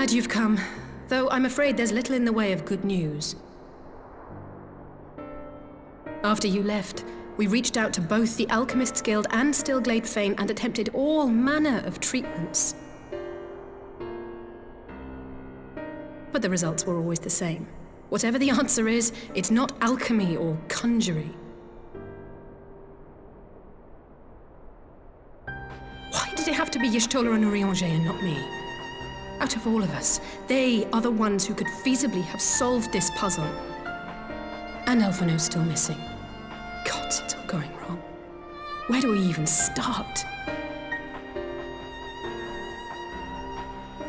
glad you've come, though I'm afraid there's little in the way of good news. After you left, we reached out to both the Alchemists Guild and Stillglade Fane and attempted all manner of treatments. But the results were always the same. Whatever the answer is, it's not alchemy or conjuring. Why did it have to be Y'shtola and Urianger and not me? Out of all of us, they are the ones who could feasibly have solved this puzzle. And Alphino's still missing. God, it's all going wrong. Where do we even start?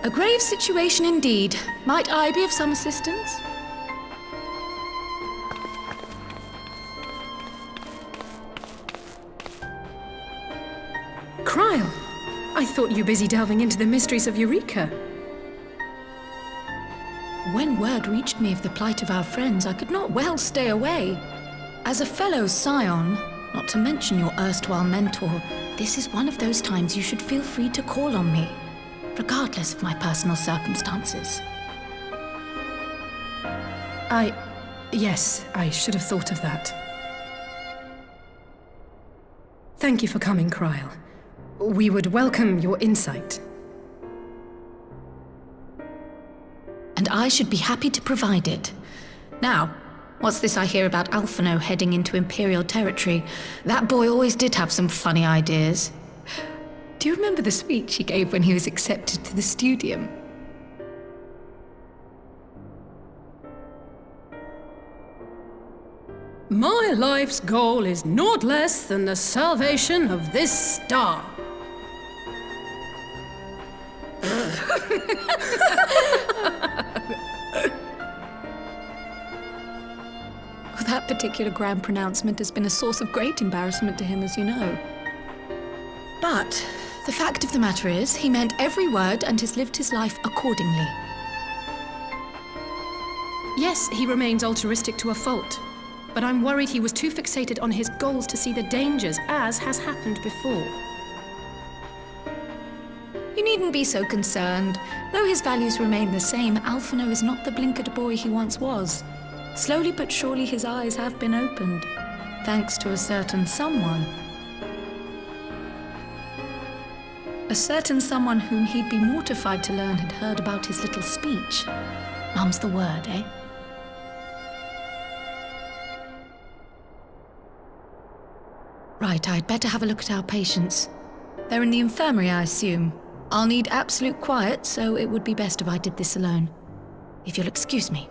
A grave situation indeed. Might I be of some assistance? Cryle, I thought you were busy delving into the mysteries of Eureka. When word reached me of the plight of our friends, I could not well stay away. As a fellow scion, not to mention your erstwhile mentor, this is one of those times you should feel free to call on me, regardless of my personal circumstances. Yes, I should have thought of that. Thank you for coming, Cryle. We would welcome your insight. And I should be happy to provide it. Now, what's this I hear about Alphino heading into Imperial territory? That boy always did have some funny ideas. Do you remember the speech he gave when he was accepted to the Studium? My life's goal is naught less than the salvation of this star. That particular grand pronouncement has been a source of great embarrassment to him, as you know. But the fact of the matter is, he meant every word and has lived his life accordingly. Yes, he remains altruistic to a fault, but I'm worried he was too fixated on his goals to see the dangers, as has happened before. You needn't be so concerned. Though his values remain the same, Alphino is not the blinkered boy he once was. Slowly but surely his eyes have been opened, thanks to a certain someone. A certain someone whom he'd be mortified to learn had heard about his little speech. Mum's the word, eh? Right, I'd better have a look at our patients. They're in the infirmary, I assume. I'll need absolute quiet, so it would be best if I did this alone. If you'll excuse me.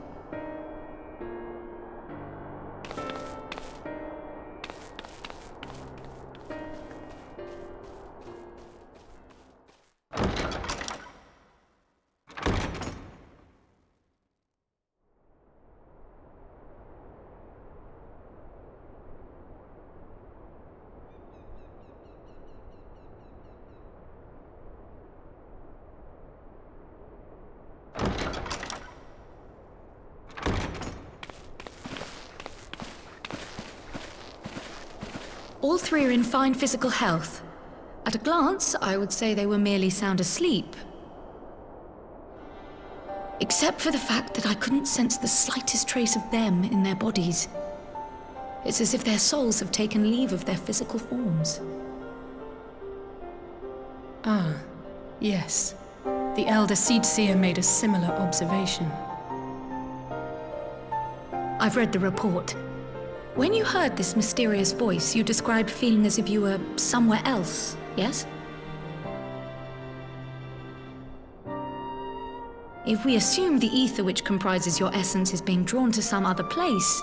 All three are in fine physical health. At a glance, I would say they were merely sound asleep. Except for the fact that I couldn't sense the slightest trace of them in their bodies. It's as if their souls have taken leave of their physical forms. Ah, yes. The Elder Seedseer made a similar observation. I've read the report. When you heard this mysterious voice, you described feeling as if you were somewhere else, yes? If we assume the ether which comprises your essence is being drawn to some other place,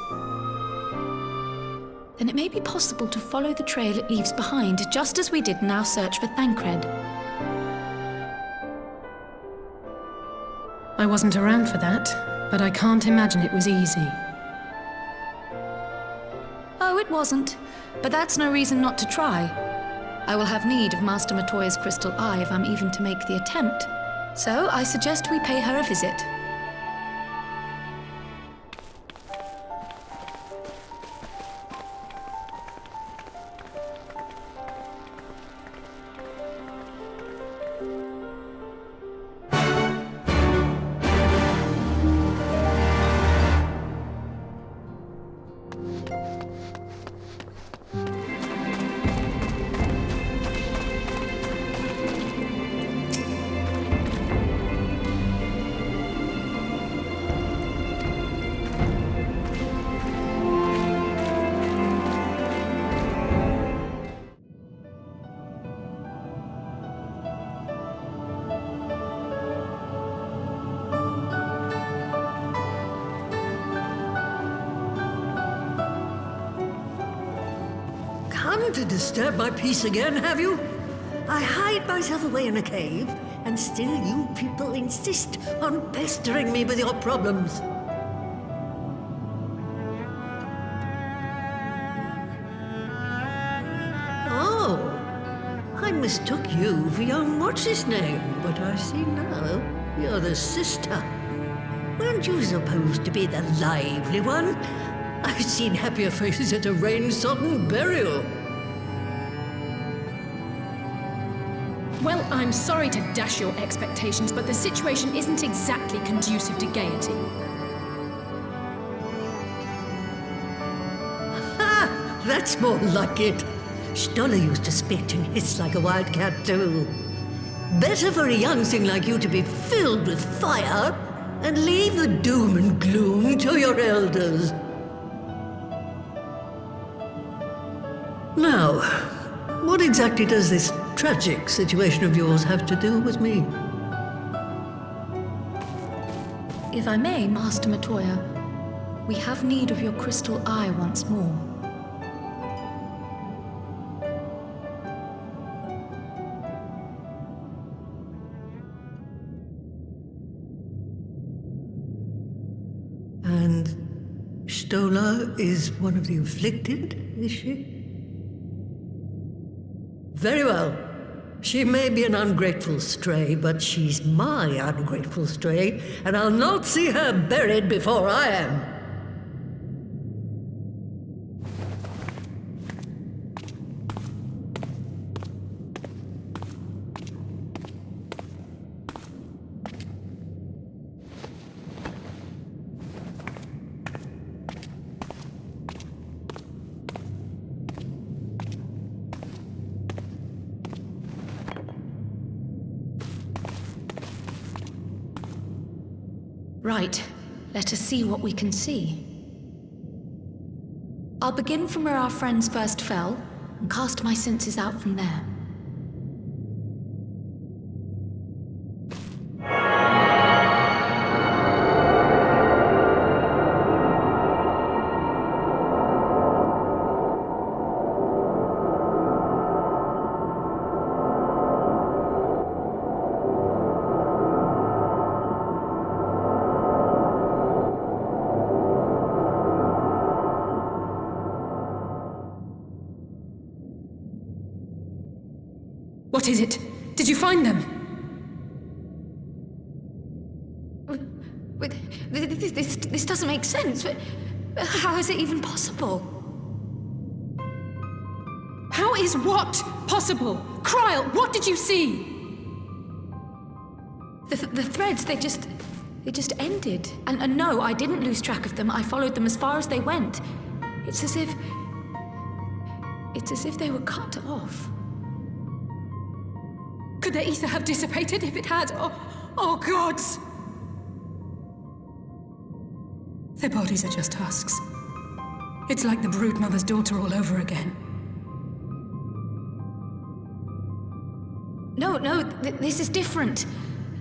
then it may be possible to follow the trail it leaves behind, just as we did in our search for Thancred. I wasn't around for that, but I can't imagine it was easy. Oh, it wasn't. But that's no reason not to try. I will have need of Master Matoya's crystal eye if I'm even to make the attempt. So I suggest we pay her a visit. begun to disturb my peace again, have you? I hide myself away in a cave, and still you people insist on pestering me with your problems. Oh, I mistook you for young what's-his-name, but I see now you're the sister. Weren't you supposed to be the lively one? I've seen happier faces at a rain-sodden burial. Well, I'm sorry to dash your expectations, but the situation isn't exactly conducive to gaiety. Ha! That's more like it. Stoller used to spit and hiss like a wildcat too. Better for a young thing like you to be filled with fire and leave the doom and gloom to your elders. Now, what exactly does this tragic situation of yours have to do with me? If I may, Master Matoya, we have need of your crystal eye once more. And Stoller is one of the afflicted, is she? Very well. She may be an ungrateful stray, but she's my ungrateful stray, and I'll not see her buried before I am. Right, let us see what we can see. I'll begin from where our friends first fell, and cast my senses out from there. What is it? Did you find them? This doesn't make sense. How is it even possible? How is what possible? Kryl, what did you see? The threads, they just ended. And no, I didn't lose track of them. I followed them as far as they went. It's as if they were cut off. Could the ether have dissipated if it had? Oh gods! Their bodies are just husks. It's like the brood mother's daughter all over again. No, this is different.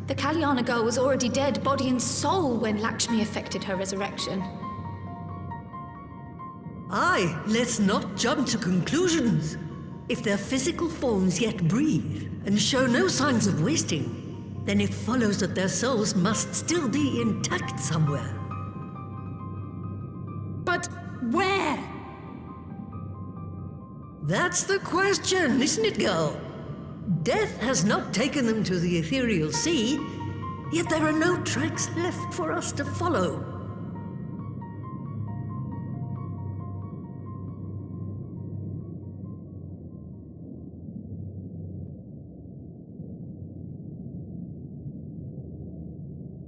The Kalyana girl was already dead, body and soul, when Lakshmi effected her resurrection. Aye, let's not jump to conclusions. If their physical forms yet breathe and show no signs of wasting, then it follows that their souls must still be intact somewhere. But where? That's the question, isn't it, girl? Death has not taken them to the ethereal sea, yet there are no tracks left for us to follow.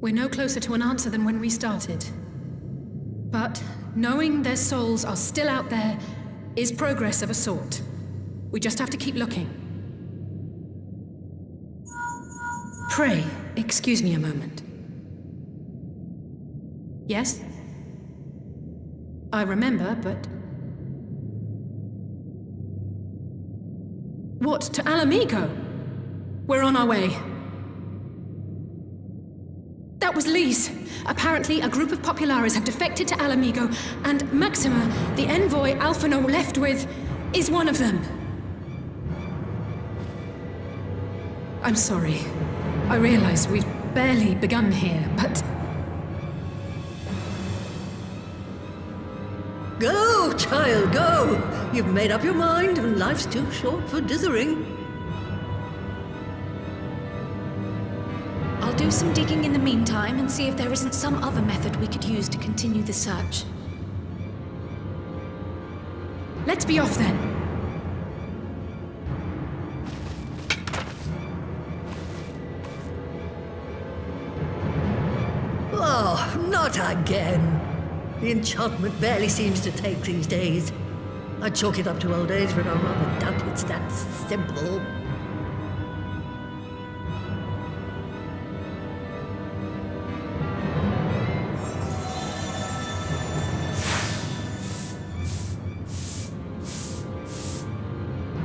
We're no closer to an answer than when we started. But knowing their souls are still out there is progress of a sort. We just have to keep looking. Pray, excuse me a moment. Yes? I remember, but... What, to Alamigo? We're on our way. That was Lise. Apparently, a group of Populares have defected to Alamigo, and Maxima, the envoy Alphino left with... is one of them. I'm sorry. I realize we've barely begun here, but... Go, child, go! You've made up your mind, and life's too short for dithering. I'll do some digging in the meantime and see if there isn't some other method we could use to continue the search. Let's be off then. Oh, not again. The enchantment barely seems to take these days. I chalk it up to old age, but I rather doubt it's that simple.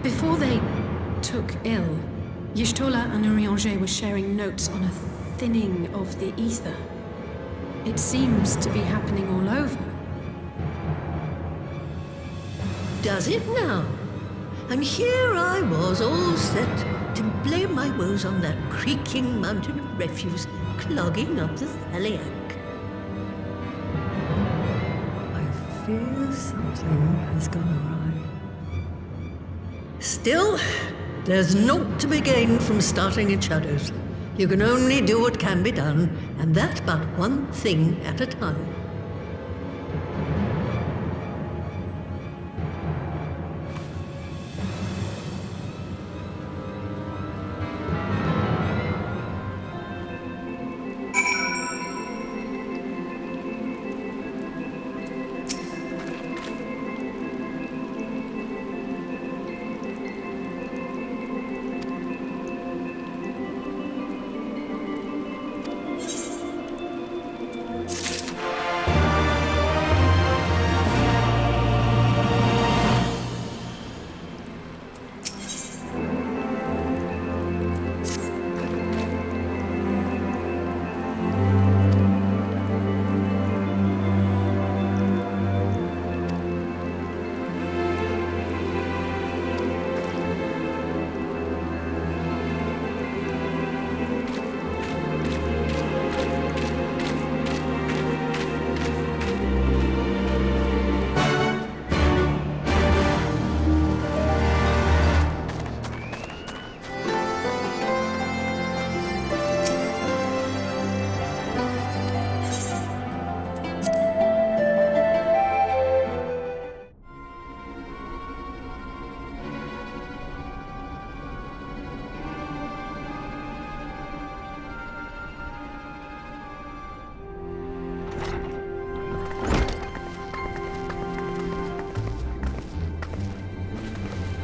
Before they took ill, Y'shtola and Urianger were sharing notes on a thinning of the ether. It seems to be happening all over. Does it now? And here I was, all set to blame my woes on that creaking mountain of refuse clogging up the Thaliac. I fear something has gone awry. Still, there's naught to be gained from starting in shadows. You can only do what can be done, and that but one thing at a time.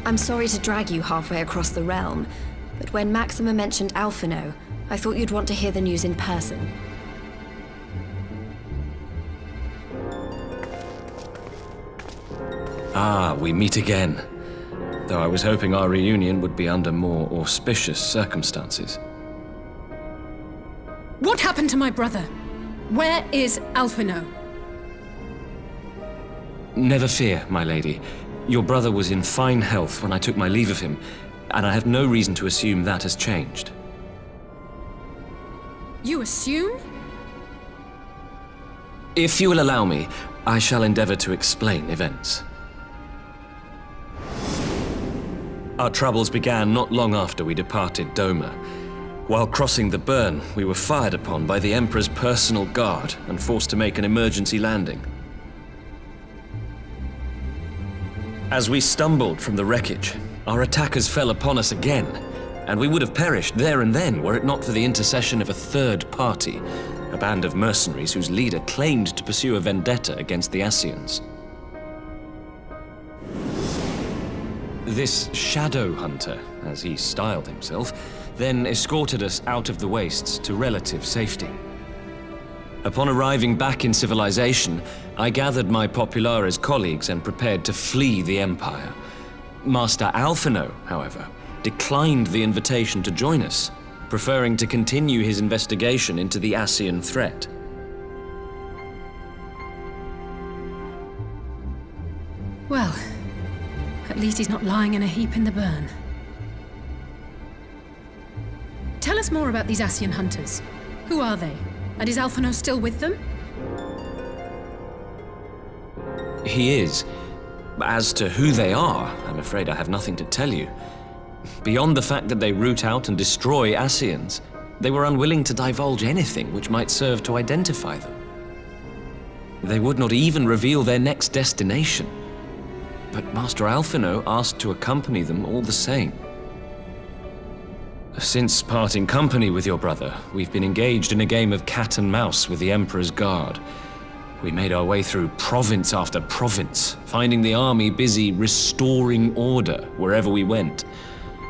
I'm sorry to drag you halfway across the realm, but when Maxima mentioned Alphino, I thought you'd want to hear the news in person. Ah, we meet again. Though I was hoping our reunion would be under more auspicious circumstances. What happened to my brother? Where is Alphino? Never fear, my lady. Your brother was in fine health when I took my leave of him, and I have no reason to assume that has changed. You assume? If you will allow me, I shall endeavor to explain events. Our troubles began not long after we departed Doma. While crossing the burn, we were fired upon by the Emperor's personal guard and forced to make an emergency landing. As we stumbled from the wreckage, our attackers fell upon us again, and we would have perished there and then were it not for the intercession of a third party, a band of mercenaries whose leader claimed to pursue a vendetta against the Ascians. This shadow hunter, as he styled himself, then escorted us out of the wastes to relative safety. Upon arriving back in civilization, I gathered my Populares colleagues and prepared to flee the Empire. Master Alphino, however, declined the invitation to join us, preferring to continue his investigation into the Ascian threat. Well, At least he's not lying in a heap in the burn. Tell us more about these Ascian hunters. Who are they? And is Alphino still with them? He is. As to who they are, I'm afraid I have nothing to tell you. Beyond the fact that they root out and destroy Ascians, they were unwilling to divulge anything which might serve to identify them. They would not even reveal their next destination. But Master Alphino asked to accompany them all the same. Since parting company with your brother, we've been engaged in a game of cat and mouse with the Emperor's Guard. We made our way through province after province, finding the army busy restoring order wherever we went,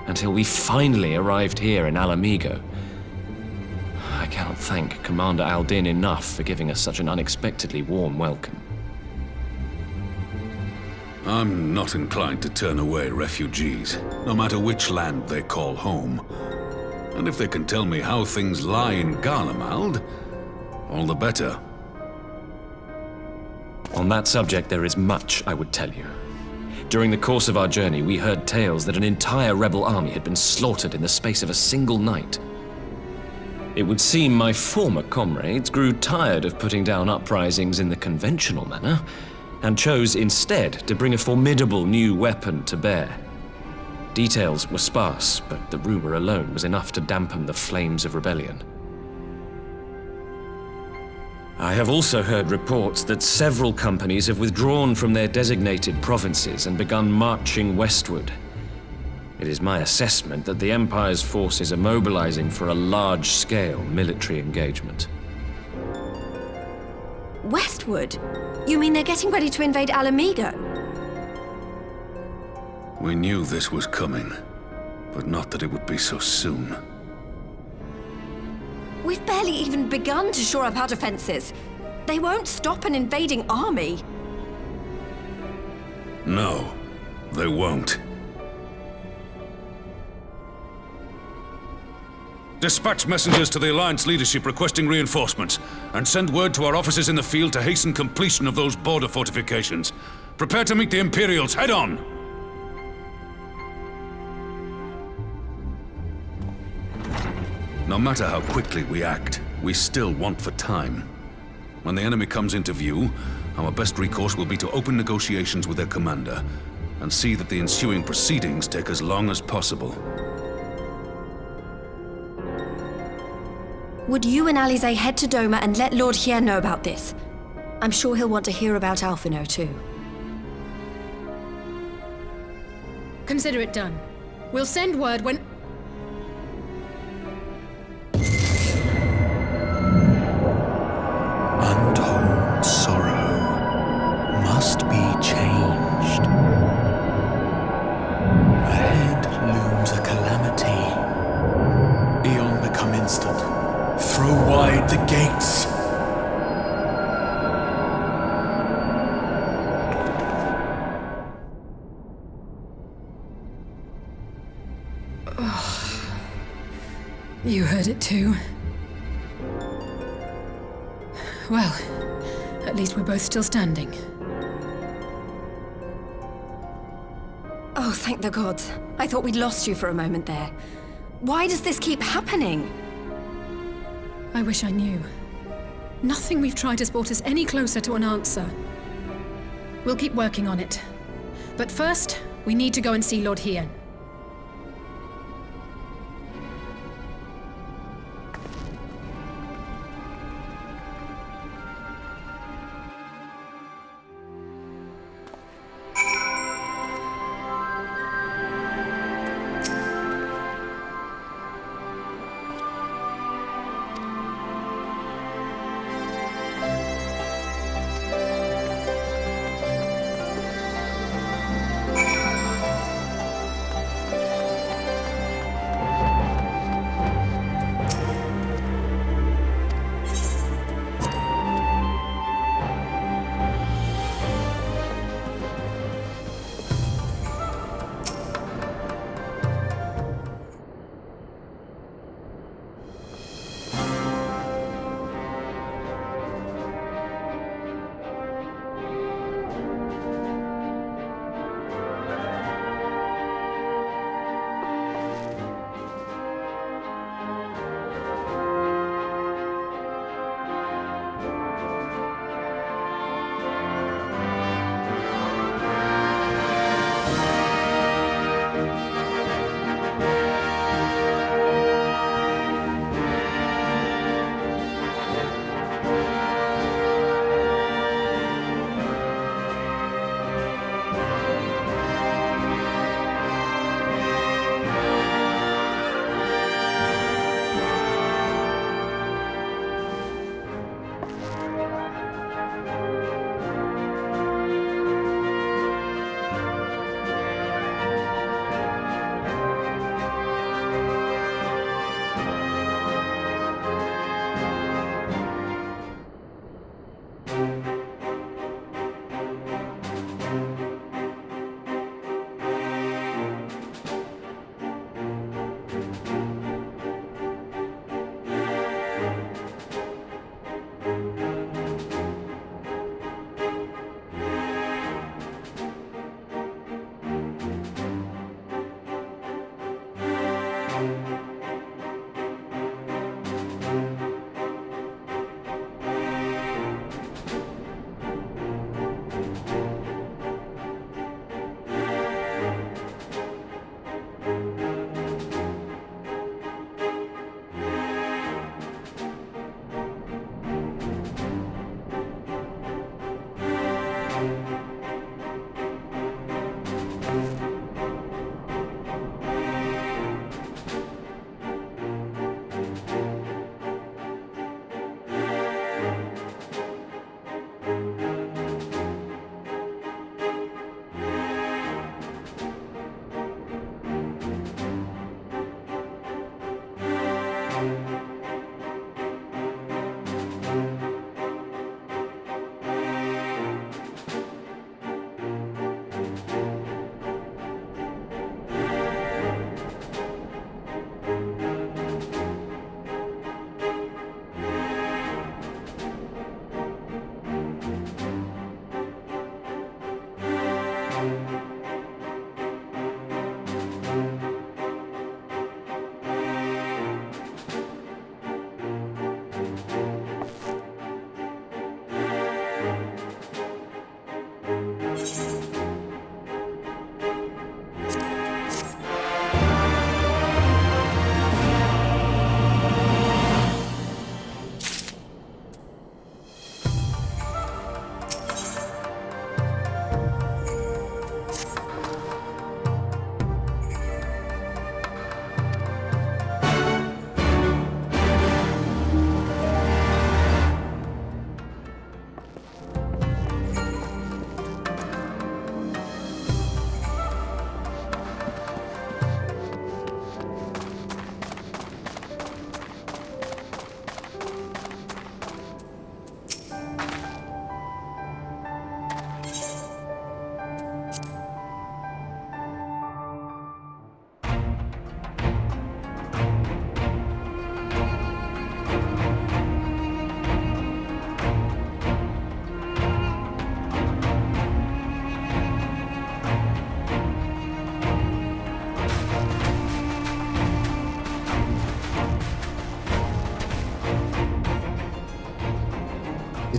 until we finally arrived here in Alamigo. I cannot thank Commander Aldin enough for giving us such an unexpectedly warm welcome. I'm not inclined to turn away refugees, no matter which land they call home. And if they can tell me how things lie in Garlemald, all the better. On that subject, there is much I would tell you. During the course of our journey, we heard tales that an entire rebel army had been slaughtered in the space of a single night. It would seem my former comrades grew tired of putting down uprisings in the conventional manner, and chose instead to bring a formidable new weapon to bear. Details were sparse, but the rumor alone was enough to dampen the flames of rebellion. I have also heard reports that several companies have withdrawn from their designated provinces and begun marching westward. It is my assessment that the Empire's forces are mobilizing for a large-scale military engagement. Westward? You mean they're getting ready to invade Alamigo? We knew this was coming, but not that it would be so soon. We've barely even begun to shore up our defenses. They won't stop an invading army. No, they won't. Dispatch messengers to the Alliance leadership requesting reinforcements, and send word to our officers in the field to hasten completion of those border fortifications. Prepare to meet the Imperials head on! No matter how quickly we act, we still want for time. When the enemy comes into view, our best recourse will be to open negotiations with their commander, and see that the ensuing proceedings take as long as possible. Would you and Alize head to Doma and let Lord Hien know about this? I'm sure he'll want to hear about Alphino too. Consider it done. We'll send word when... Untold sorrow must be changed. Ahead looms a calamity. Eon become instant. Throw wide the gates. You heard it too. Well, at least we're both still standing. Oh, thank the gods. I thought we'd lost you for a moment there. Why does this keep happening? I wish I knew. Nothing we've tried has brought us any closer to an answer. We'll keep working on it. But first, we need to go and see Lord Hien.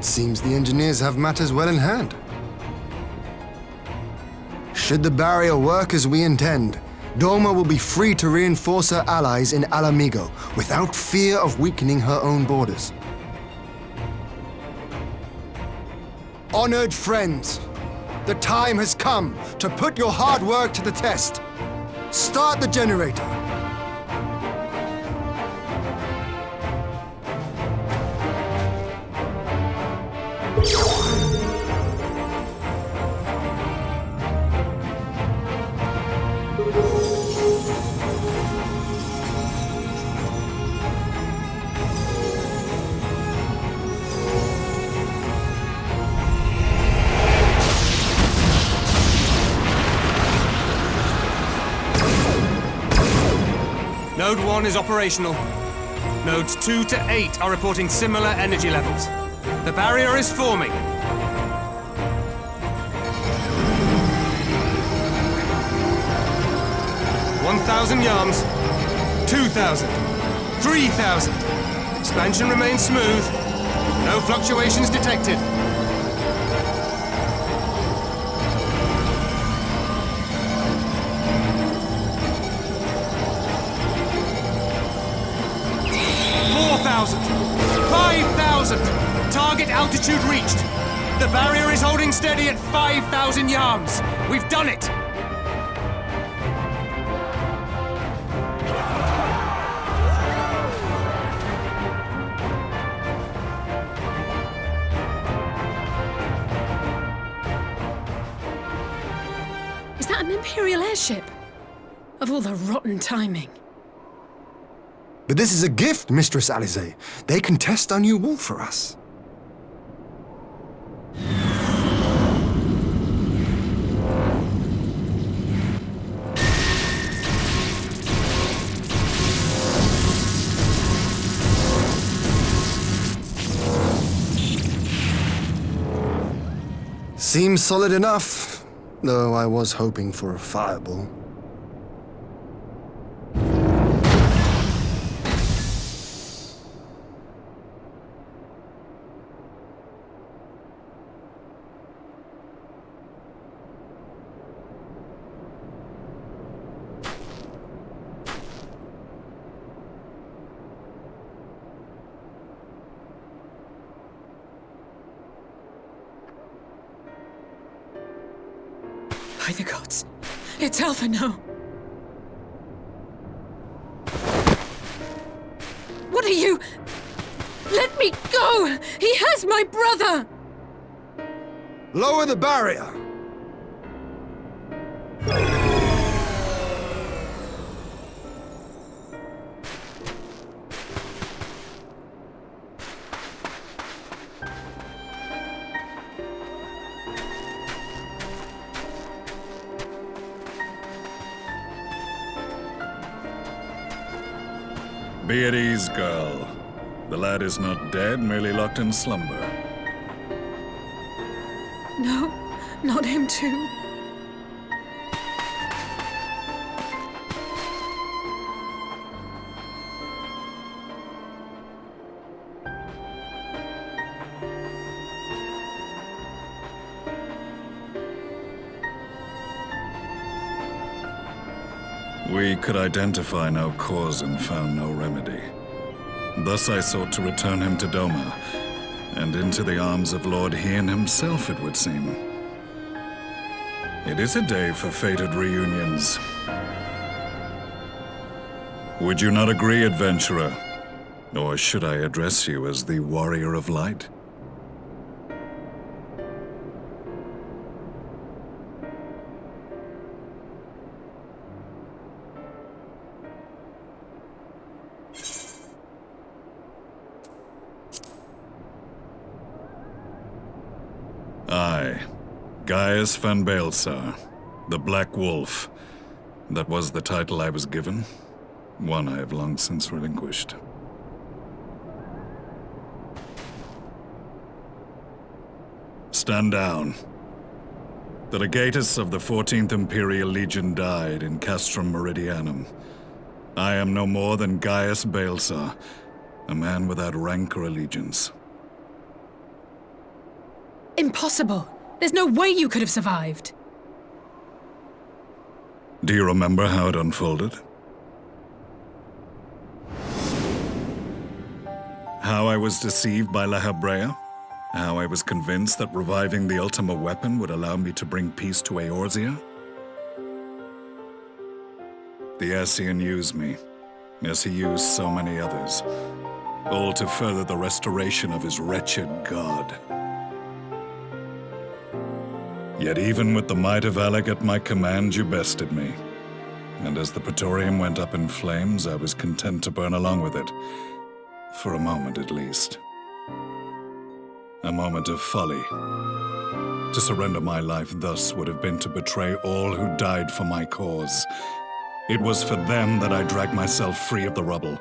seems the engineers have matters well in hand. Should the barrier work as we intend, Doma will be free to reinforce her allies in Alamigo without fear of weakening her own borders. Honored friends, the time has come to put your hard work to the test. Start the generator. Node 1 is operational. Nodes 2 to 8 are reporting similar energy levels. The barrier is forming. $1,000 yards, 2,000, 3,000. Expansion remains smooth. No fluctuations detected. Target altitude reached. The barrier is holding steady at 5,000 yards. We've done it! Is that an Imperial airship? Of all the rotten timing. But this is a gift, Mistress Alize. They can test our new wall for us. Seems solid enough, though I was hoping for a fireball. By the gods, it's Alphino! What are you? Let me go! He has my brother! Lower the barrier! Be at ease, girl. The lad is not dead, merely locked in slumber. No, not him too. We could identify no cause and found no remedy. Thus I sought to return him to Doma, and into the arms of Lord Hien himself, it would seem. It is a day for fated reunions. Would you not agree, adventurer? Or should I address you as the Warrior of Light? I, Gaius van Baelsar, the Black Wolf. That was the title I was given, one I have long since relinquished. Stand down. The legatus of the 14th Imperial Legion died in Castrum Meridianum. I am no more than Gaius Baelsar, a man without rank or allegiance. Impossible! There's no way you could have survived! Do you remember how it unfolded? How I was deceived by La Habrea? How I was convinced that reviving the Ultima weapon would allow me to bring peace to Eorzea? The Ascian used me, as he used so many others, all to further the restoration of his wretched god. Yet even with the might of Alec at my command, you bested me. And as the Praetorium went up in flames, I was content to burn along with it. For a moment at least. A moment of folly. To surrender my life thus would have been to betray all who died for my cause. It was for them that I dragged myself free of the rubble,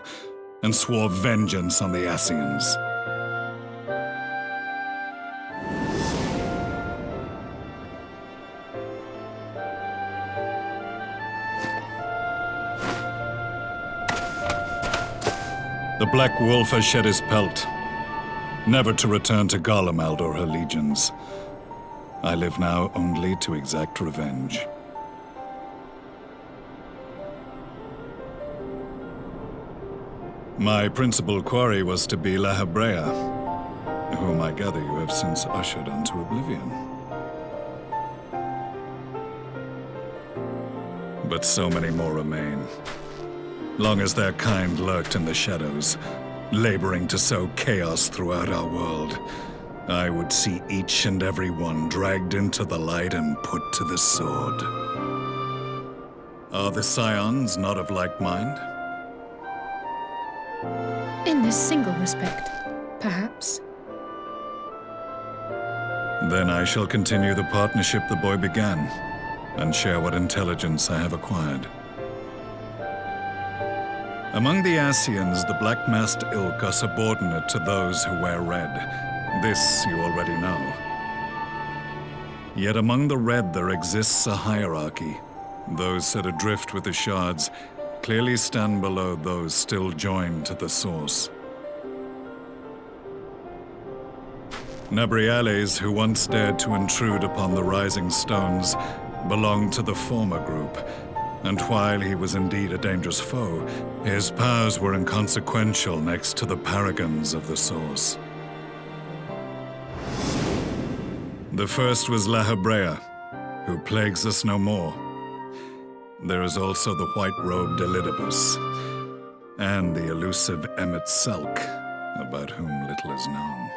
and swore vengeance on the Ascians. The Black Wolf has shed his pelt, never to return to Garlemald or her legions. I live now only to exact revenge. My principal quarry was to be La Habrea, whom I gather you have since ushered unto oblivion. But so many more remain. Long as their kind lurked in the shadows, laboring to sow chaos throughout our world, I would see each and every one dragged into the light and put to the sword. Are the Scions not of like mind? In this single respect, perhaps. Then I shall continue the partnership the boy began, and share what intelligence I have acquired. Among the Ascians, the Black-Masked Ilk are subordinate to those who wear red. This you already know. Yet among the Red there exists a hierarchy. Those set adrift with the shards clearly stand below those still joined to the source. Nabriales, who once dared to intrude upon the Rising Stones, belonged to the former group, and while he was indeed a dangerous foe, his powers were inconsequential next to the paragons of the Source. The first was La Habrea, who plagues us no more. There is also the white-robed Elidibus, and the elusive Emmett Selk, about whom little is known.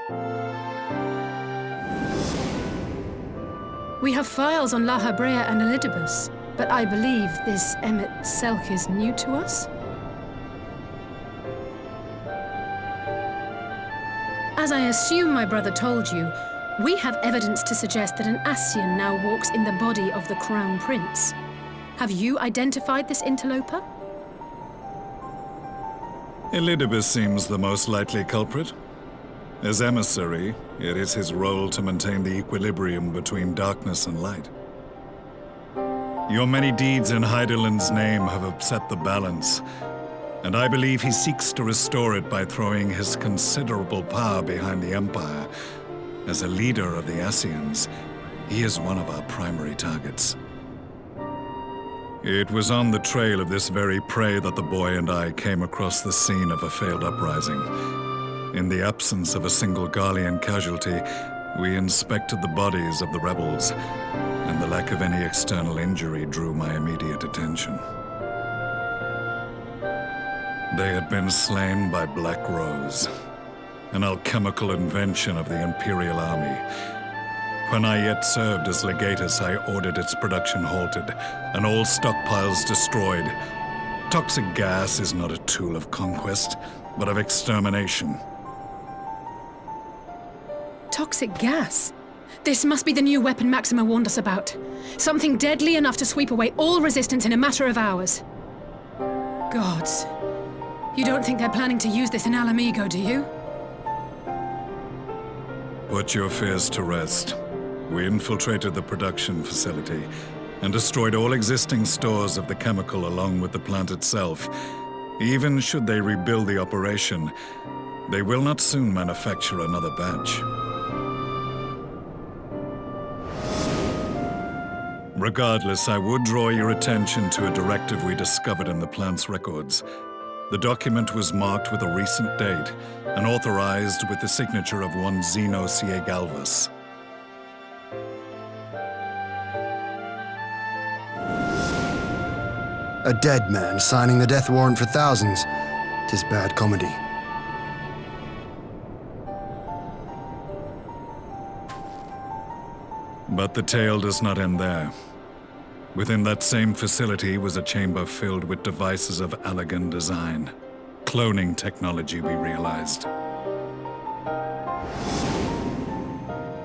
We have files on La Habrea and Elidibus, but I believe this Emmett Selk is new to us? As I assume my brother told you, we have evidence to suggest that an Ascian now walks in the body of the Crown Prince. Have you identified this interloper? Elidibus seems the most likely culprit. As emissary, it is his role to maintain the equilibrium between darkness and light. Your many deeds in Hydaelyn's name have upset the balance, and I believe he seeks to restore it by throwing his considerable power behind the Empire. As a leader of the Ascians, he is one of our primary targets. It was on the trail of this very prey that the boy and I came across the scene of a failed uprising. In the absence of a single Garlean casualty, we inspected the bodies of the rebels, and the lack of any external injury drew my immediate attention. They had been slain by Black Rose, an alchemical invention of the Imperial Army. When I yet served as legatus, I ordered its production halted, and all stockpiles destroyed. Toxic gas is not a tool of conquest, but of extermination. Toxic gas? This must be the new weapon Maxima warned us about. Something deadly enough to sweep away all resistance in a matter of hours. Gods. You don't think they're planning to use this in Alamigo, do you? Put your fears to rest. We infiltrated the production facility and destroyed all existing stores of the chemical along with the plant itself. Even should they rebuild the operation, they will not soon manufacture another batch. Regardless, I would draw your attention to a directive we discovered in the plant's records. The document was marked with a recent date and authorized with the signature of one Zeno Galvas. A dead man signing the death warrant for thousands. 'Tis bad comedy. But the tale does not end there. Within that same facility was a chamber filled with devices of elegant design. Cloning technology, we realized.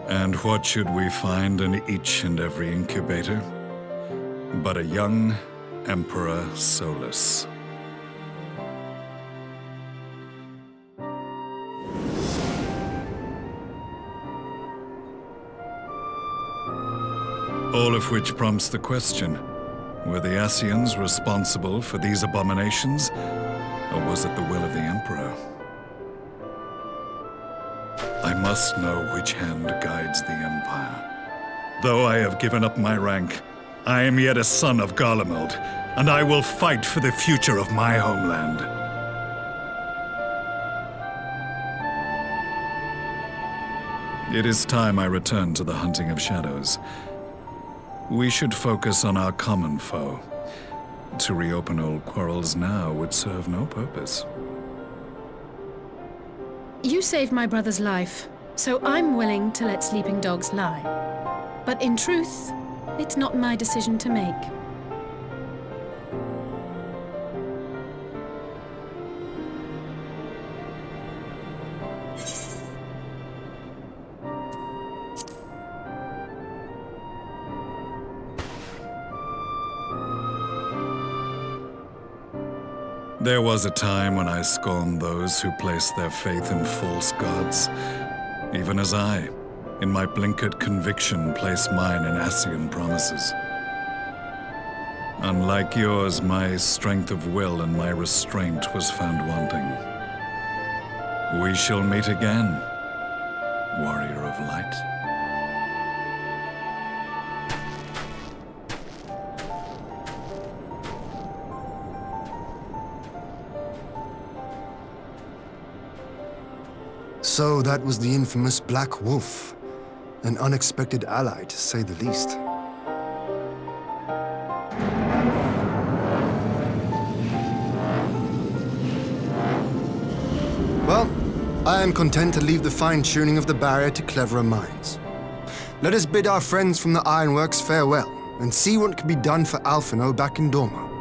And what should we find in each and every incubator? But a young Emperor Solus. All of which prompts the question, were the Ascians responsible for these abominations, or was it the will of the Emperor? I must know which hand guides the Empire. Though I have given up my rank, I am yet a son of Garlemald, and I will fight for the future of my homeland. It is time I return to the hunting of shadows. We should focus on our common foe. To reopen old quarrels now would serve no purpose. You saved my brother's life, so I'm willing to let sleeping dogs lie. But in truth, it's not my decision to make. There was a time when I scorned those who placed their faith in false gods, even as I, in my blinkered conviction, place mine in Ascian promises. Unlike yours, my strength of will and my restraint was found wanting. We shall meet again, warrior of light. So that was the infamous Black Wolf. An unexpected ally, to say the least. Well, I am content to leave the fine-tuning of the barrier to cleverer minds. Let us bid our friends from the Ironworks farewell, and see what can be done for Alphino back in Dorma.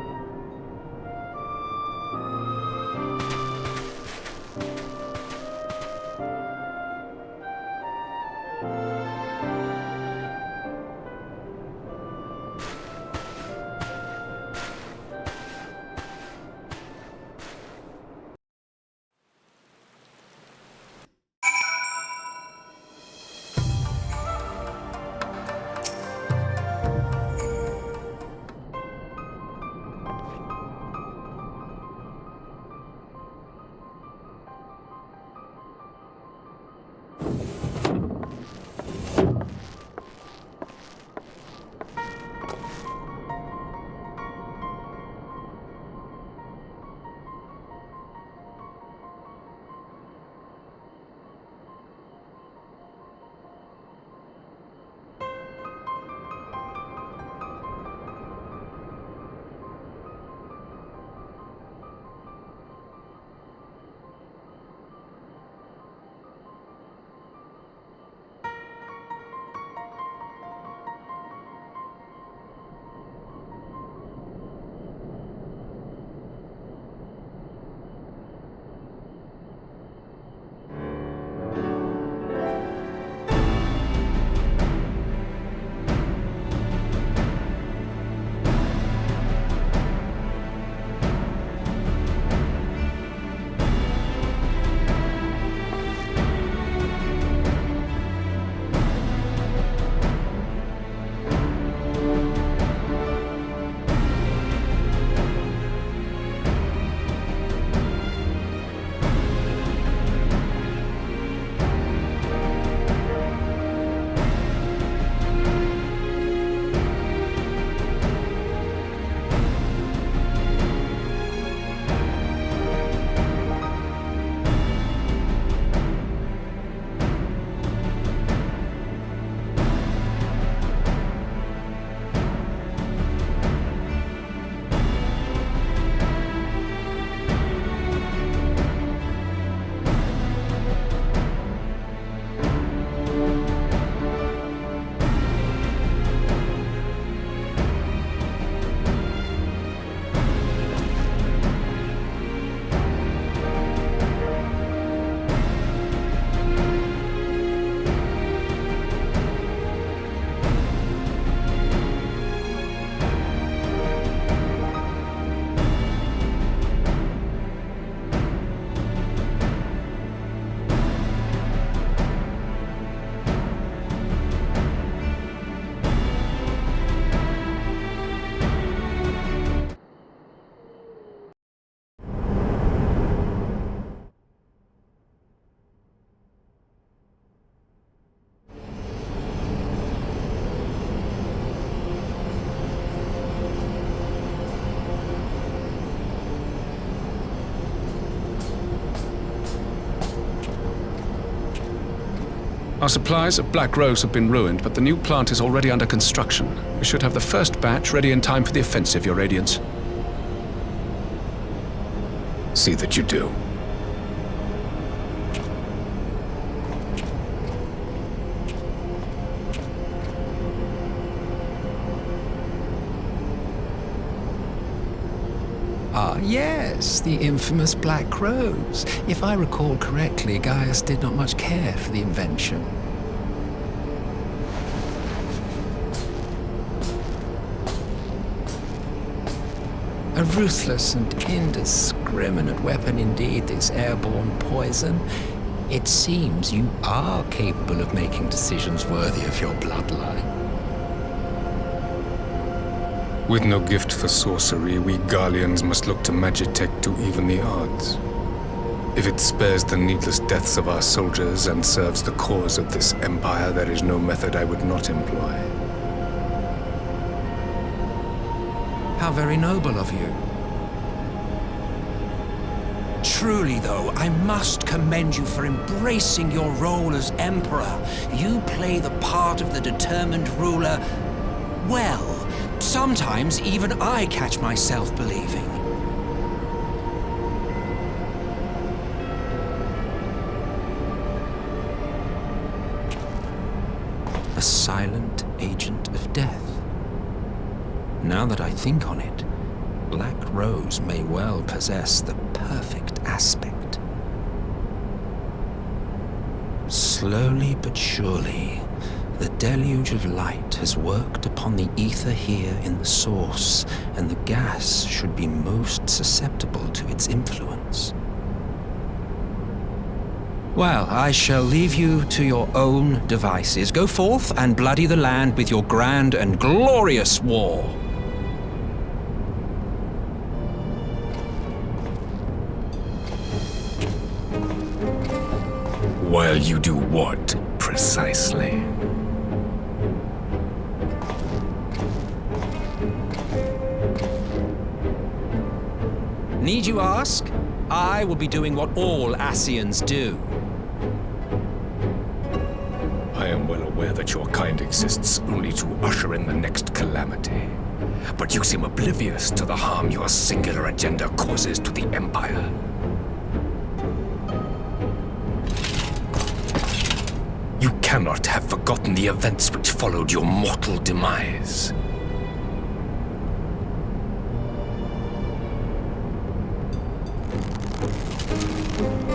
Our supplies of Black Rose have been ruined, but the new plant is already under construction. We should have the first batch ready in time for the offensive, Your Radiance. See that you do. Ah, yes, the infamous Black Rose. If I recall correctly, Gaius did not much care for the invention. A ruthless and indiscriminate weapon indeed, this airborne poison. It seems you are capable of making decisions worthy of your bloodline. With no gift for sorcery, we Garleans must look to Magitech to even the odds. If it spares the needless deaths of our soldiers and serves the cause of this empire, there is no method I would not employ. How very noble of you. Truly, though, I must commend you for embracing your role as Emperor. You play the part of the determined ruler well. Sometimes even I catch myself believing. A silent agent of death. Now that I think on it, Black Rose may well possess the perfect aspect. Slowly but surely, the deluge of light has worked upon the ether here in the source, and the gas should be most susceptible to its influence. Well, I shall leave you to your own devices. Go forth and bloody the land with your grand and glorious war. While you do what, precisely? Need you ask? I will be doing what all Ascians do. I am well aware that your kind exists only to usher in the next calamity. But you seem oblivious to the harm your singular agenda causes to the Empire. You cannot have forgotten the events which followed your mortal demise.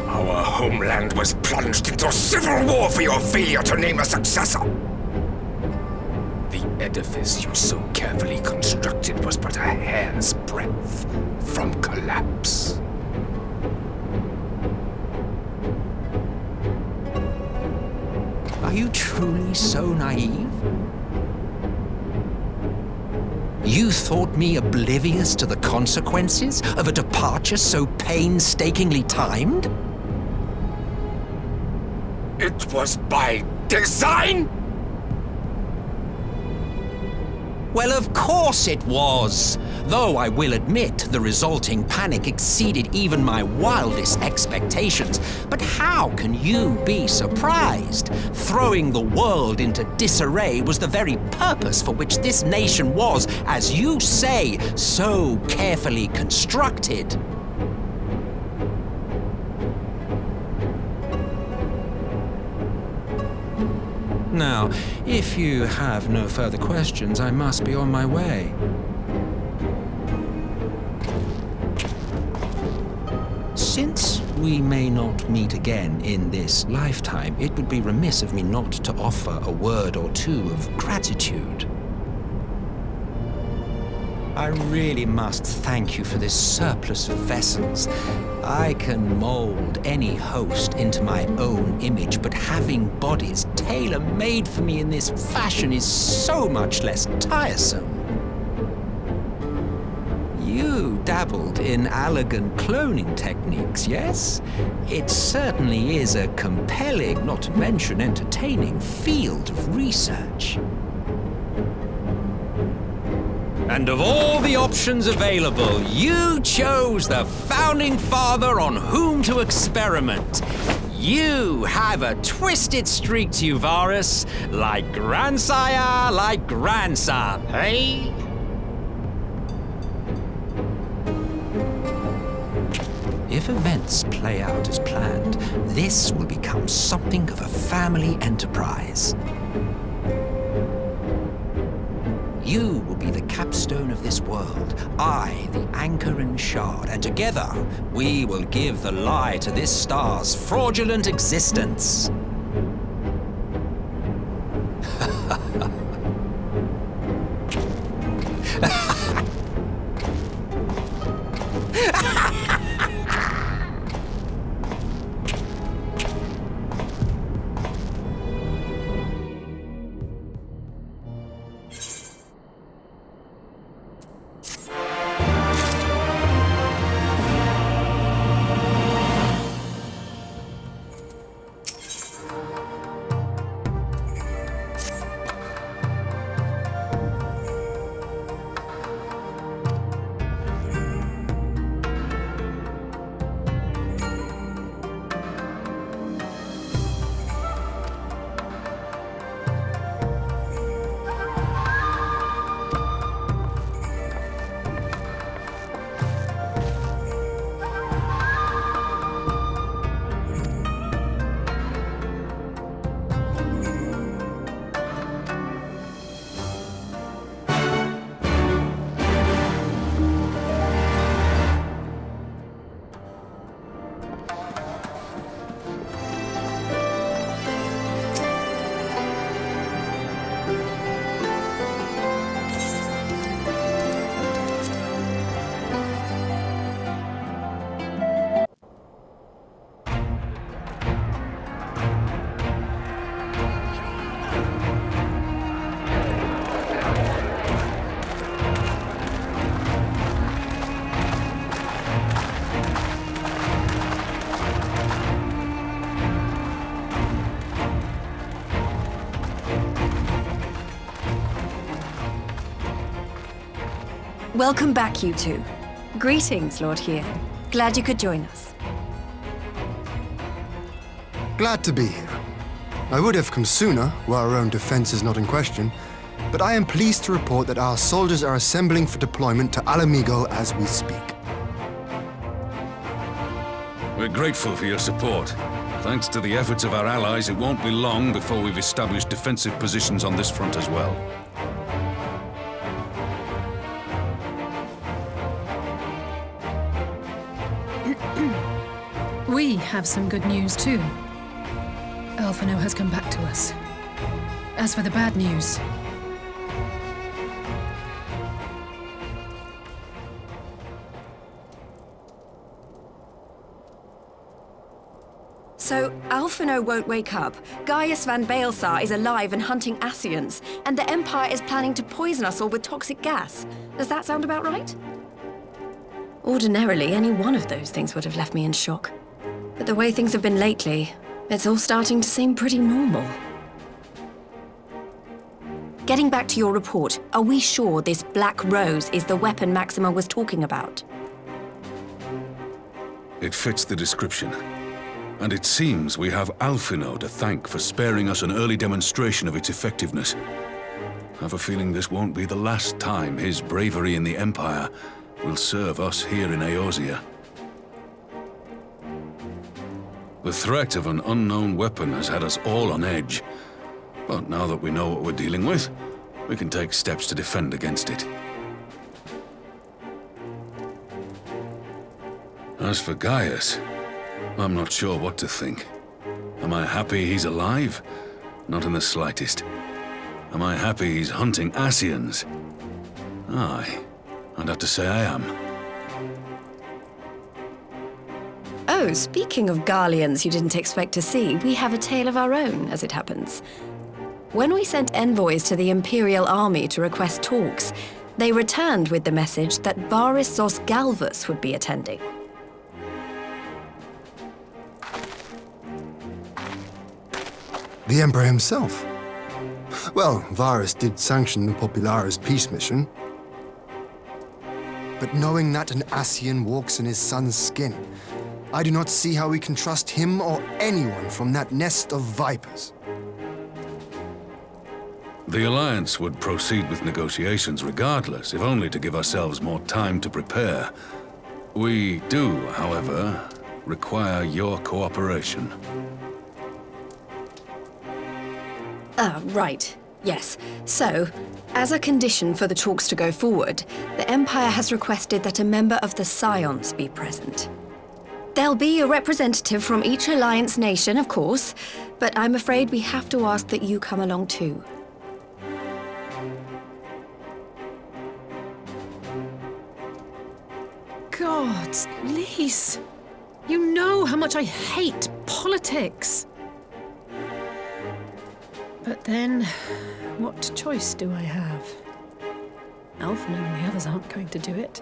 Our homeland was plunged into civil war for your failure to name a successor. The edifice you so carefully constructed was but a hair's breadth from collapse. Are you truly so naive? You thought me oblivious to the consequences of a departure so painstakingly timed? It was by design? Well, of course it was. Though I will admit the resulting panic exceeded even my wildest expectations. But how can you be surprised? Throwing the world into disarray was the very purpose for which this nation was, as you say, so carefully constructed. Now, if you have no further questions, I must be on my way. Since we may not meet again in this lifetime, it would be remiss of me not to offer a word or two of gratitude. I really must thank you for this surplus of vessels. I can mold any host into my own image, but having bodies tailor-made for me in this fashion is so much less tiresome. You dabbled in elegant cloning techniques, yes? It certainly is a compelling, not to mention entertaining, field of research. And of all the options available, you chose the founding father on whom to experiment. You have a twisted streak to you, Varus. Like grandsire, like grandson, hey? If events play out as planned, this will become something of a family enterprise. You will be the capstone of this world, I the anchor and shard, and together we will give the lie to this star's fraudulent existence. Welcome back, you two. Greetings, Lord Here. Glad you could join us. Glad to be here. I would have come sooner, were our own defense is not in question, but I am pleased to report that our soldiers are assembling for deployment to Alamigo as we speak. We're grateful for your support. Thanks to the efforts of our allies, it won't be long before we've established defensive positions on this front as well. We have some good news, too. Alphino has come back to us. As for the bad news... So, Alphino won't wake up, Gaius van Baelsar is alive and hunting Ascians, and the Empire is planning to poison us all with toxic gas. Does that sound about right? Ordinarily, any one of those things would have left me in shock. But the way things have been lately, it's all starting to seem pretty normal. Getting back to your report, are we sure this Black Rose is the weapon Maxima was talking about? It fits the description. And it seems we have Alphino to thank for sparing us an early demonstration of its effectiveness. I have a feeling this won't be the last time his bravery in the Empire will serve us here in Eorzea. The threat of an unknown weapon has had us all on edge. But now that we know what we're dealing with, we can take steps to defend against it. As for Gaius, I'm not sure what to think. Am I happy he's alive? Not in the slightest. Am I happy he's hunting Ascians? Aye, I'd have to say I am. Oh, speaking of Garleans you didn't expect to see, we have a tale of our own, as it happens. When we sent envoys to the Imperial Army to request talks, they returned with the message that Varus Zos Galvus would be attending. The Emperor himself. Well, Varus did sanction the Popularis peace mission. But knowing that an Ascian walks in his son's skin, I do not see how we can trust him or anyone from that nest of vipers. The Alliance would proceed with negotiations regardless, if only to give ourselves more time to prepare. We do, however, require your cooperation. Right. Yes. So, as a condition for the talks to go forward, the Empire has requested that a member of the Scions be present. There'll be a representative from each Alliance nation, of course, but I'm afraid we have to ask that you come along too. God, Lise, you know how much I hate politics. But then, what choice do I have? Alphino and the others aren't going to do it.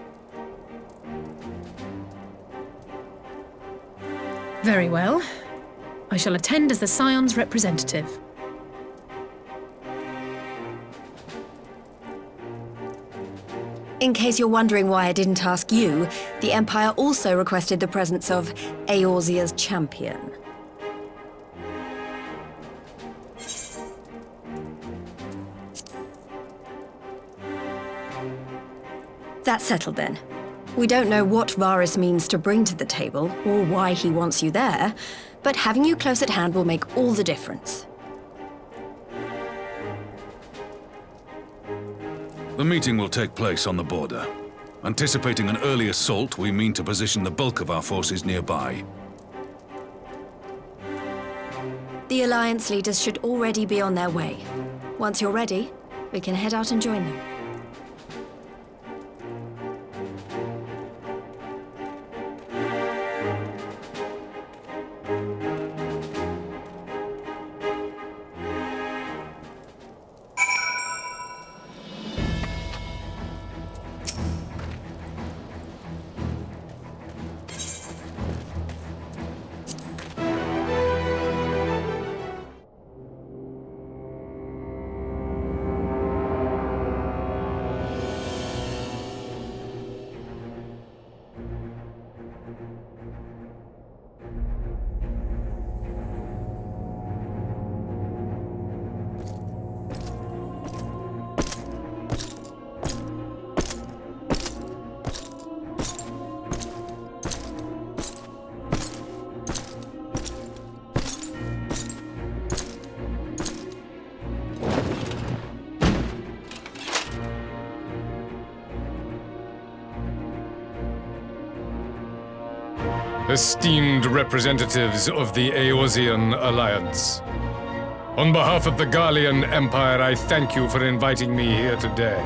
Very well. I shall attend as the Scion's representative. In case you're wondering why I didn't ask you, the Empire also requested the presence of Eorzea's champion. That's settled then. We don't know what Varus means to bring to the table, or why he wants you there, but having you close at hand will make all the difference. The meeting will take place on the border. Anticipating an early assault, we mean to position the bulk of our forces nearby. The Alliance leaders should already be on their way. Once you're ready, we can head out and join them. Esteemed representatives of the Eorzean Alliance. On behalf of the Garlean Empire, I thank you for inviting me here today.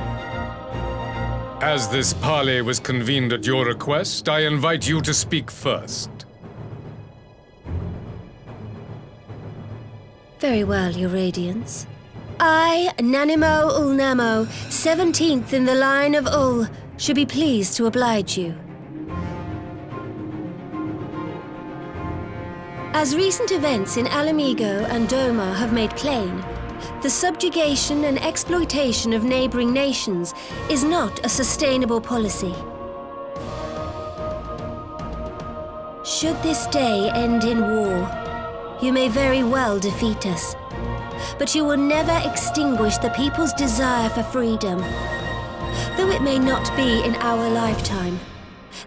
As this parley was convened at your request, I invite you to speak first. Very well, Your Radiance. I, Nanimo Ulnamo, 17th in the line of Ul, should be pleased to oblige you. As recent events in Alamigo and Doma have made plain, the subjugation and exploitation of neighboring nations is not a sustainable policy. Should this day end in war, you may very well defeat us, but you will never extinguish the people's desire for freedom. Though it may not be in our lifetime,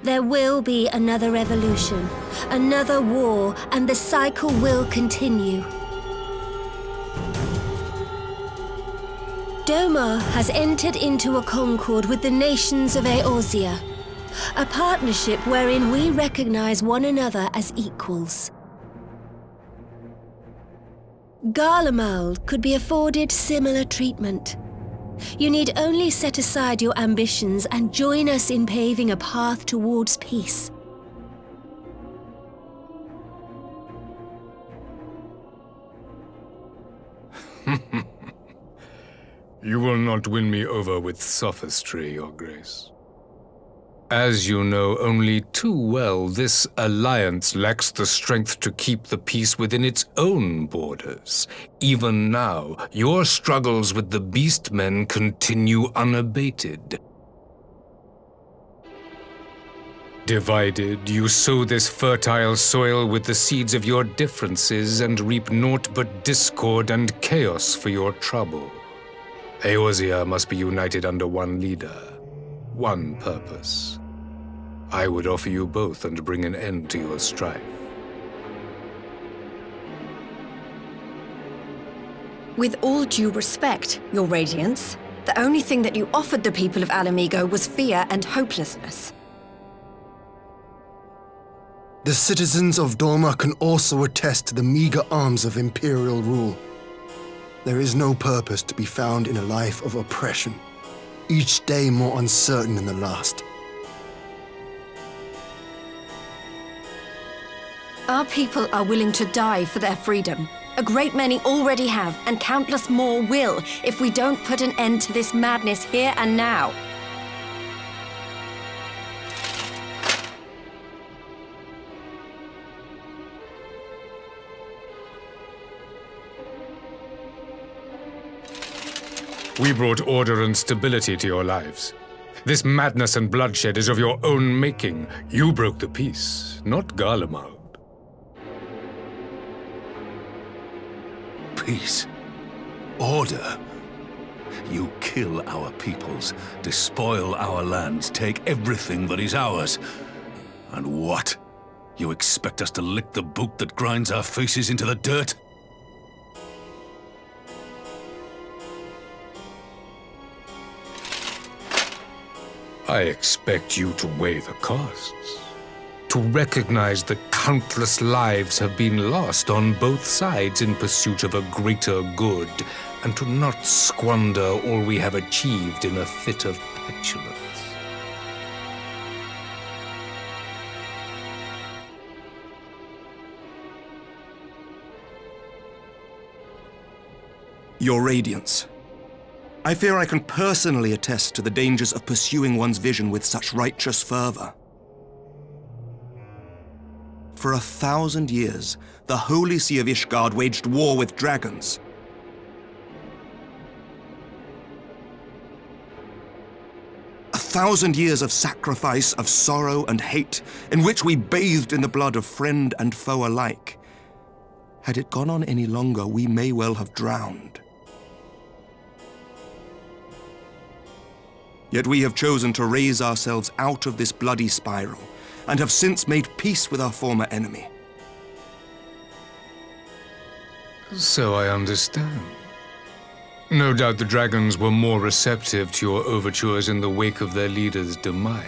there will be another revolution, another war, and the cycle will continue. Doma has entered into a concord with the nations of Eorzea, a partnership wherein we recognize one another as equals. Garlemald could be afforded similar treatment. You need only set aside your ambitions and join us in paving a path towards peace. You will not win me over with sophistry, Your Grace. As you know only too well, this alliance lacks the strength to keep the peace within its own borders. Even now, your struggles with the Beastmen continue unabated. Divided, you sow this fertile soil with the seeds of your differences and reap naught but discord and chaos for your trouble. Eorzea must be united under one leader, one purpose. I would offer you both and bring an end to your strife. With all due respect, Your Radiance, the only thing that you offered the people of Alamigo was fear and hopelessness. The citizens of Dorma can also attest to the meager arms of Imperial rule. There is no purpose to be found in a life of oppression, each day more uncertain than the last. Our people are willing to die for their freedom. A great many already have, and countless more will, if we don't put an end to this madness here and now. We brought order and stability to your lives. This madness and bloodshed is of your own making. You broke the peace, not Garlemald. Peace. Order. You kill our peoples, despoil our lands, take everything that is ours. And what? You expect us to lick the boot that grinds our faces into the dirt? I expect you to weigh the costs. To recognize that countless lives have been lost on both sides in pursuit of a greater good, and to not squander all we have achieved in a fit of petulance. Your Radiance. I fear I can personally attest to the dangers of pursuing one's vision with such righteous fervor. For 1,000 years, the Holy See of Ishgard waged war with dragons. A 1,000 years of sacrifice, of sorrow and hate, in which we bathed in the blood of friend and foe alike. Had it gone on any longer, we may well have drowned. Yet we have chosen to raise ourselves out of this bloody spiral, and have since made peace with our former enemy. So I understand. No doubt the dragons were more receptive to your overtures in the wake of their leader's demise.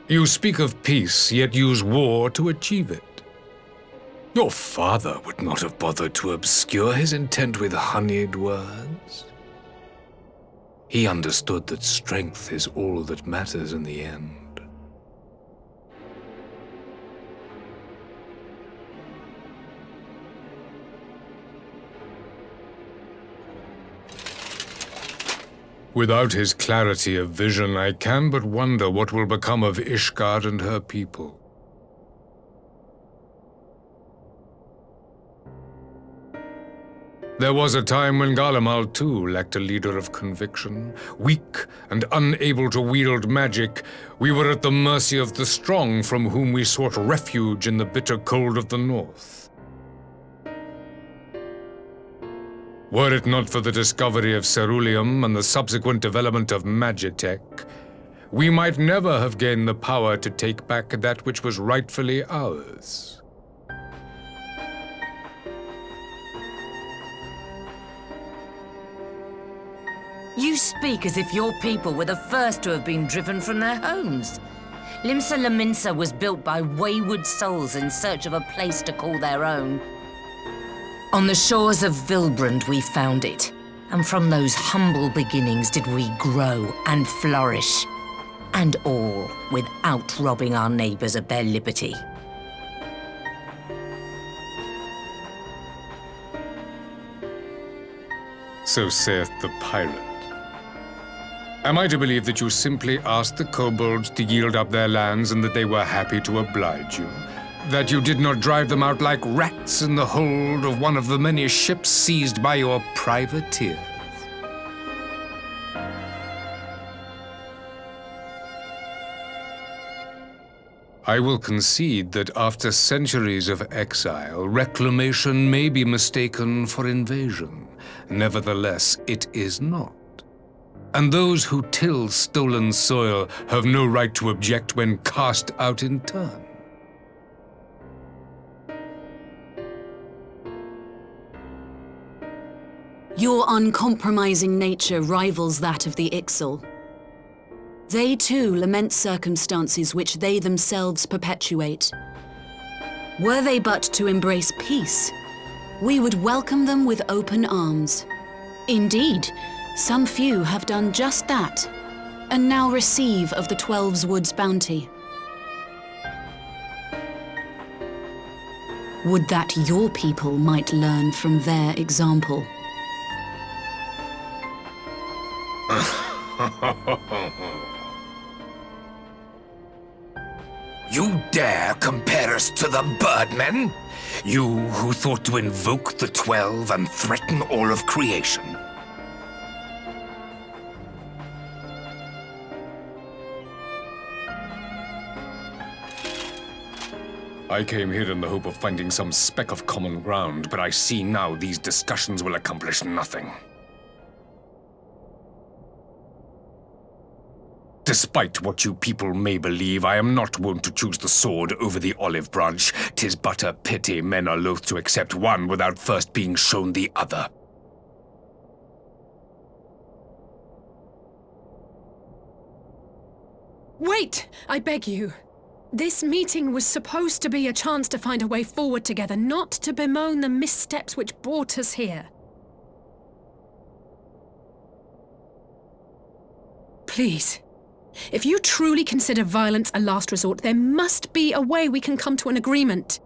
You speak of peace, yet use war to achieve it. Your father would not have bothered to obscure his intent with honeyed words. He understood that strength is all that matters in the end. Without his clarity of vision, I can but wonder what will become of Ishgard and her people. There was a time when Garlemald too lacked a leader of conviction. Weak and unable to wield magic, we were at the mercy of the strong from whom we sought refuge in the bitter cold of the north. Were it not for the discovery of ceruleum and the subsequent development of Magitech, we might never have gained the power to take back that which was rightfully ours. You speak as if your people were the first to have been driven from their homes. Limsa Lominsa was built by wayward souls in search of a place to call their own. On the shores of Vilbrand we found it, and from those humble beginnings did we grow and flourish. And all without robbing our neighbors of their liberty. So saith the pirate. Am I to believe that you simply asked the kobolds to yield up their lands and that they were happy to oblige you? That you did not drive them out like rats in the hold of one of the many ships seized by your privateers? I will concede that after centuries of exile, reclamation may be mistaken for invasion. Nevertheless, it is not. And those who till stolen soil have no right to object when cast out in turn. Your uncompromising nature rivals that of the Ixal. They too lament circumstances which they themselves perpetuate. Were they but to embrace peace, we would welcome them with open arms. Indeed, some few have done just that, and now receive of the 12's Wood's bounty. Would that your people might learn from their example. You dare compare us to the Birdmen? You who thought to invoke the 12 and threaten all of creation? I came here in the hope of finding some speck of common ground, but I see now these discussions will accomplish nothing. Despite what you people may believe, I am not wont to choose the sword over the olive branch. 'Tis but a pity men are loath to accept one without first being shown the other. Wait! I beg you. This meeting was supposed to be a chance to find a way forward together, not to bemoan the missteps which brought us here. Please. If you truly consider violence a last resort, there must be a way we can come to an agreement.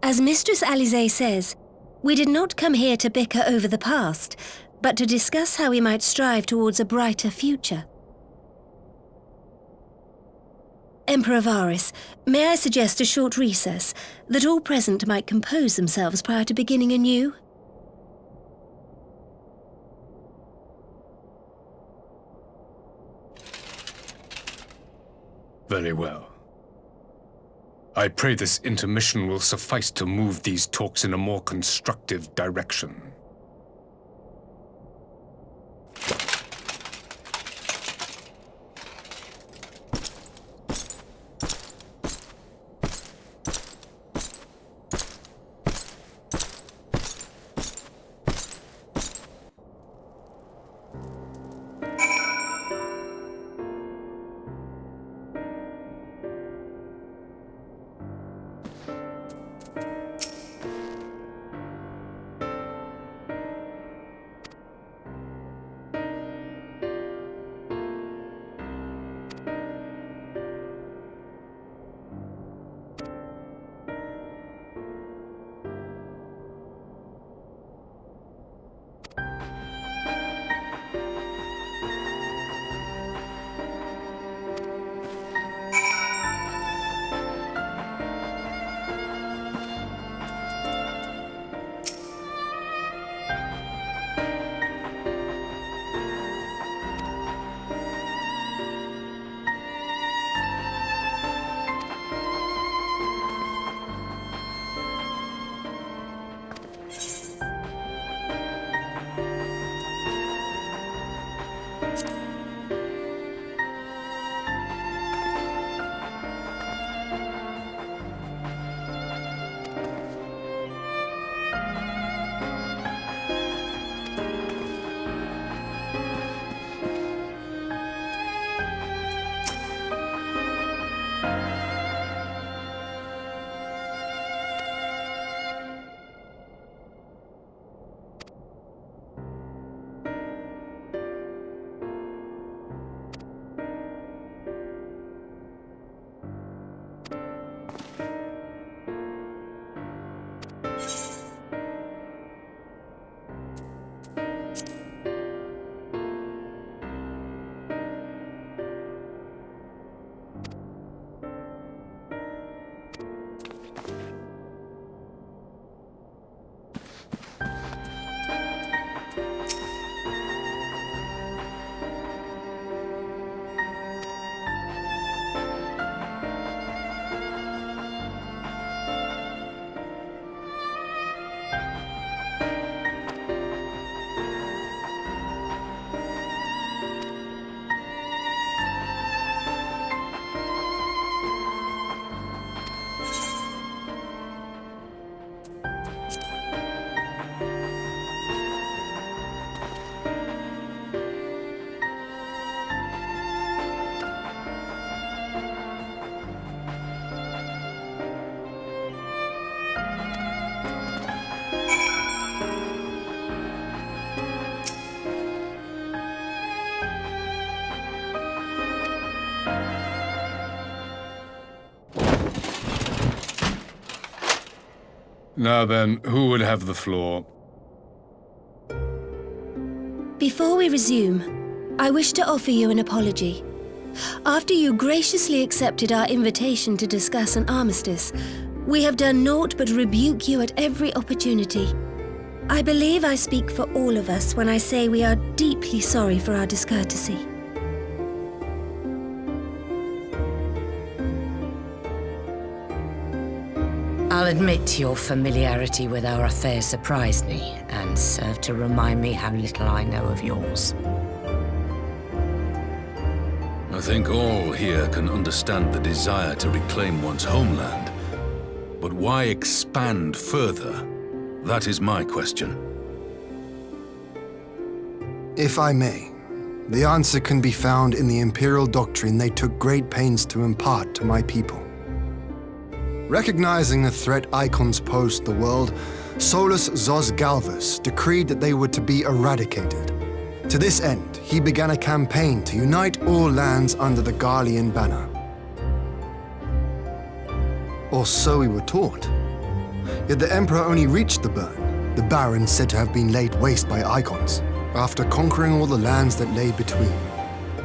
As Mistress Alize says, we did not come here to bicker over the past, but to discuss how we might strive towards a brighter future. Emperor Varys, may I suggest a short recess, that all present might compose themselves prior to beginning anew? Very well. I pray this intermission will suffice to move these talks in a more constructive direction. Now then, who would have the floor? Before we resume, I wish to offer you an apology. After you graciously accepted our invitation to discuss an armistice, we have done naught but rebuke you at every opportunity. I believe I speak for all of us when I say we are deeply sorry for our discourtesy. I'll admit your familiarity with our affair surprised me, and served to remind me how little I know of yours. I think all here can understand the desire to reclaim one's homeland. But why expand further? That is my question. If I may, the answer can be found in the Imperial doctrine they took great pains to impart to my people. Recognizing the threat icons posed to the world, Solus Zos Galvus decreed that they were to be eradicated. To this end, he began a campaign to unite all lands under the Garlean banner. Or so we were taught. Yet the Emperor only reached the burn, the Baron said to have been laid waste by icons, after conquering all the lands that lay between.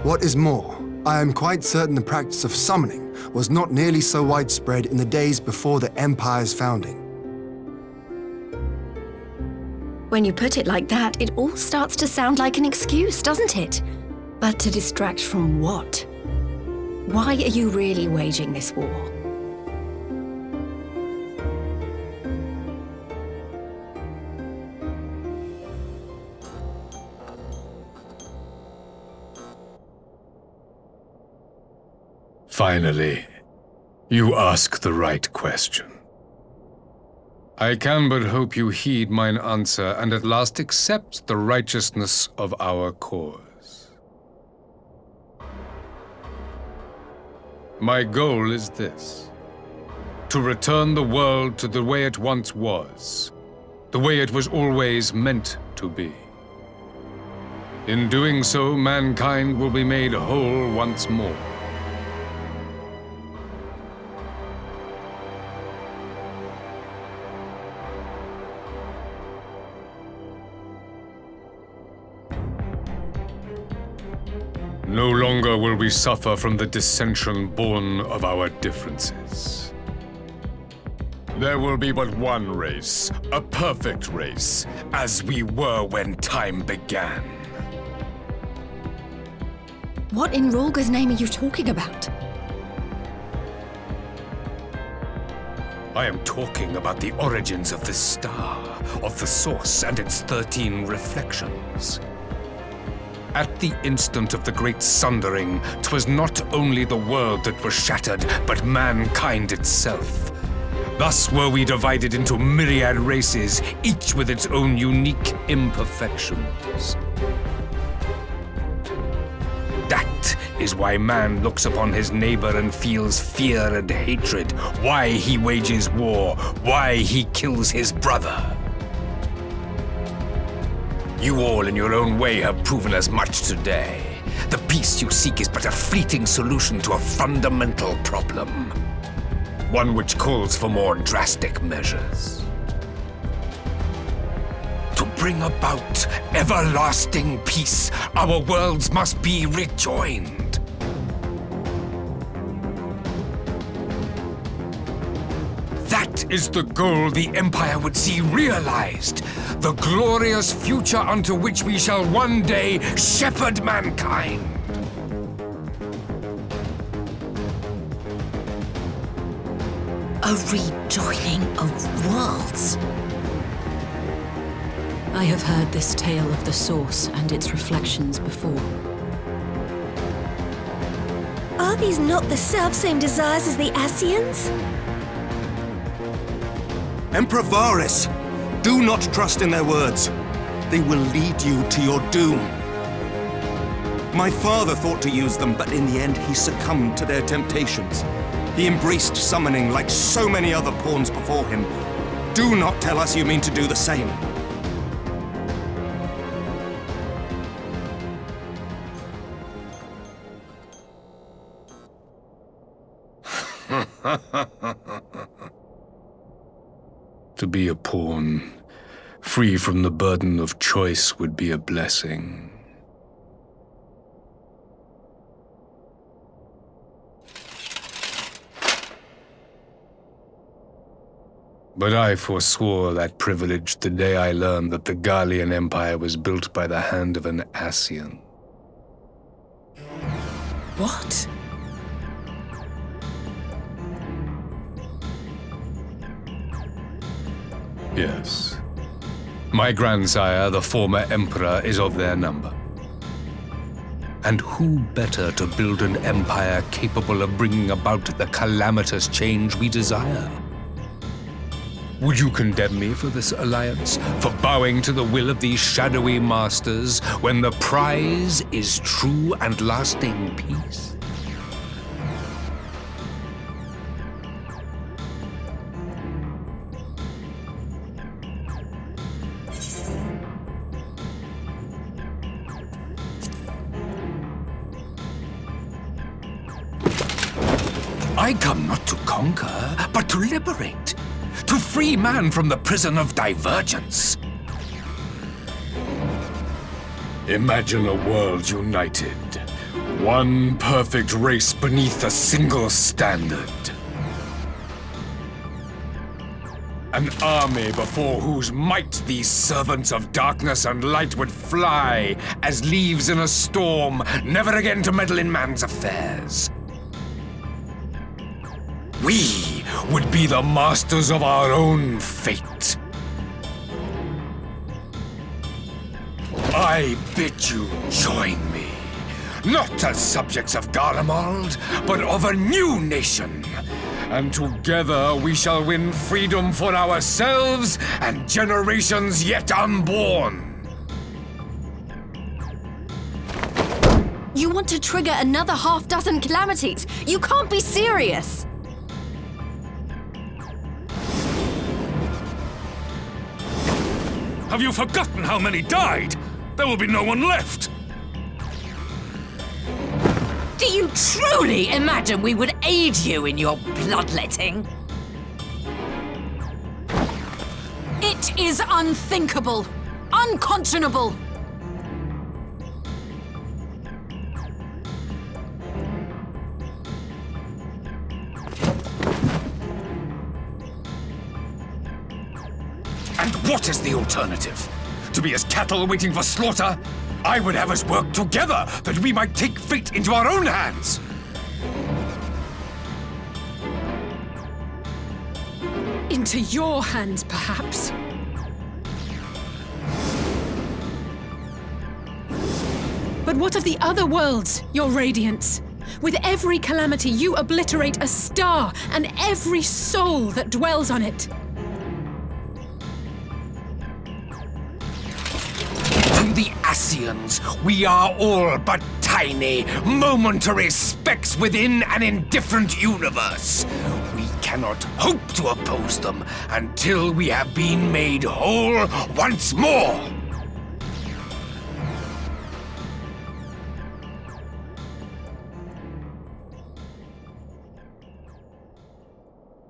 What is more, I am quite certain the practice of summoning was not nearly so widespread in the days before the Empire's founding. When you put it like that, it all starts to sound like an excuse, doesn't it? But to distract from what? Why are you really waging this war? Finally, you ask the right question. I can but hope you heed mine answer and at last accept the righteousness of our cause. My goal is this: to return the world to the way it once was, the way it was always meant to be. In doing so, mankind will be made whole once more. No longer will we suffer from the dissension born of our differences. There will be but one race, a perfect race, as we were when time began. What in Rolga's name are you talking about? I am talking about the origins of this star, of the source and its 13 reflections. At the instant of the great sundering, 'twas not only the world that was shattered, but mankind itself. Thus were we divided into myriad races, each with its own unique imperfections. That is why man looks upon his neighbor and feels fear and hatred, why he wages war, why he kills his brother. You all in your own way have proven as much today. The peace you seek is but a fleeting solution to a fundamental problem. One which calls for more drastic measures. To bring about everlasting peace, our worlds must be rejoined. That is the goal the Empire would see realized. The glorious future unto which we shall one day shepherd mankind. A rejoining of worlds. I have heard this tale of the source and its reflections before. Are these not the selfsame desires as the Ascians? Emperor Varys, do not trust in their words. They will lead you to your doom. My father thought to use them, but in the end he succumbed to their temptations. He embraced summoning like so many other pawns before him. Do not tell us you mean to do the same. To be a pawn, free from the burden of choice, would be a blessing. But I forswore that privilege the day I learned that the Garlean Empire was built by the hand of an Ascian. What? Yes. My grandsire, the former emperor, is of their number. And who better to build an empire capable of bringing about the calamitous change we desire? Would you condemn me for this alliance, for bowing to the will of these shadowy masters, when the prize is true and lasting peace? I come not to conquer, but to liberate. To free man from the prison of divergence. Imagine a world united. One perfect race beneath a single standard. An army before whose might these servants of darkness and light would fly as leaves in a storm, never again to meddle in man's affairs. We would be the masters of our own fate. I bid you join me, not as subjects of Garlemald, but of a new nation. And together we shall win freedom for ourselves and generations yet unborn. You want to trigger another half-dozen calamities? You can't be serious! Have you forgotten how many died? There will be no one left! Do you truly imagine we would aid you in your bloodletting? It is unthinkable! Unconscionable! And what is the alternative? To be as cattle waiting for slaughter? I would have us work together that we might take fate into our own hands. Into your hands, perhaps. But what of the other worlds, your radiance? With every calamity, you obliterate a star and every soul that dwells on it. The Ascians, we are all but tiny, momentary specks within an indifferent universe. We cannot hope to oppose them until we have been made whole once more.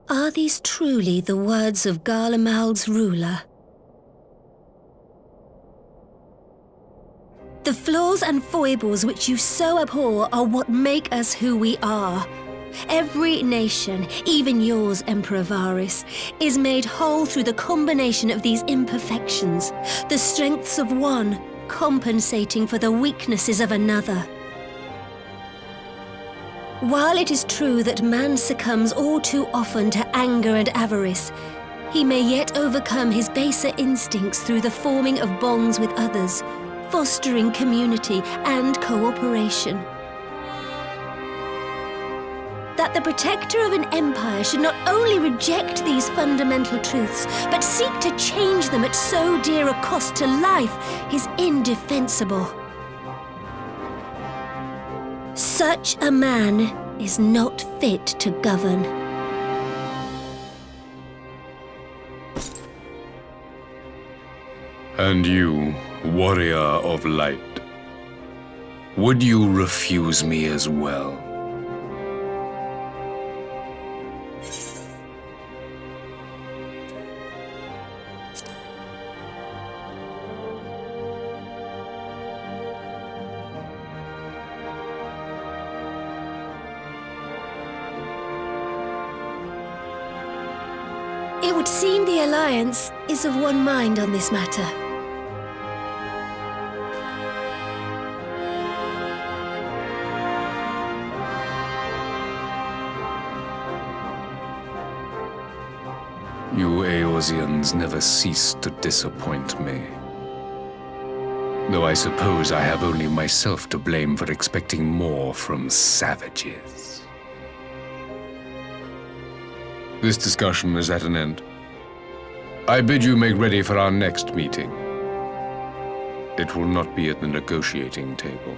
Are these truly the words of Garlemald's ruler? The flaws and foibles which you so abhor are what make us who we are. Every nation, even yours, Emperor Varys, is made whole through the combination of these imperfections, the strengths of one compensating for the weaknesses of another. While it is true that man succumbs all too often to anger and avarice, he may yet overcome his baser instincts through the forming of bonds with others, fostering community and cooperation. That the protector of an empire should not only reject these fundamental truths, but seek to change them at so dear a cost to life is indefensible. Such a man is not fit to govern. And you, warrior of light, would you refuse me as well? It would seem the Alliance is of one mind on this matter. You Eorzeans never cease to disappoint me. Though I suppose I have only myself to blame for expecting more from savages. This discussion is at an end. I bid you make ready for our next meeting. It will not be at the negotiating table.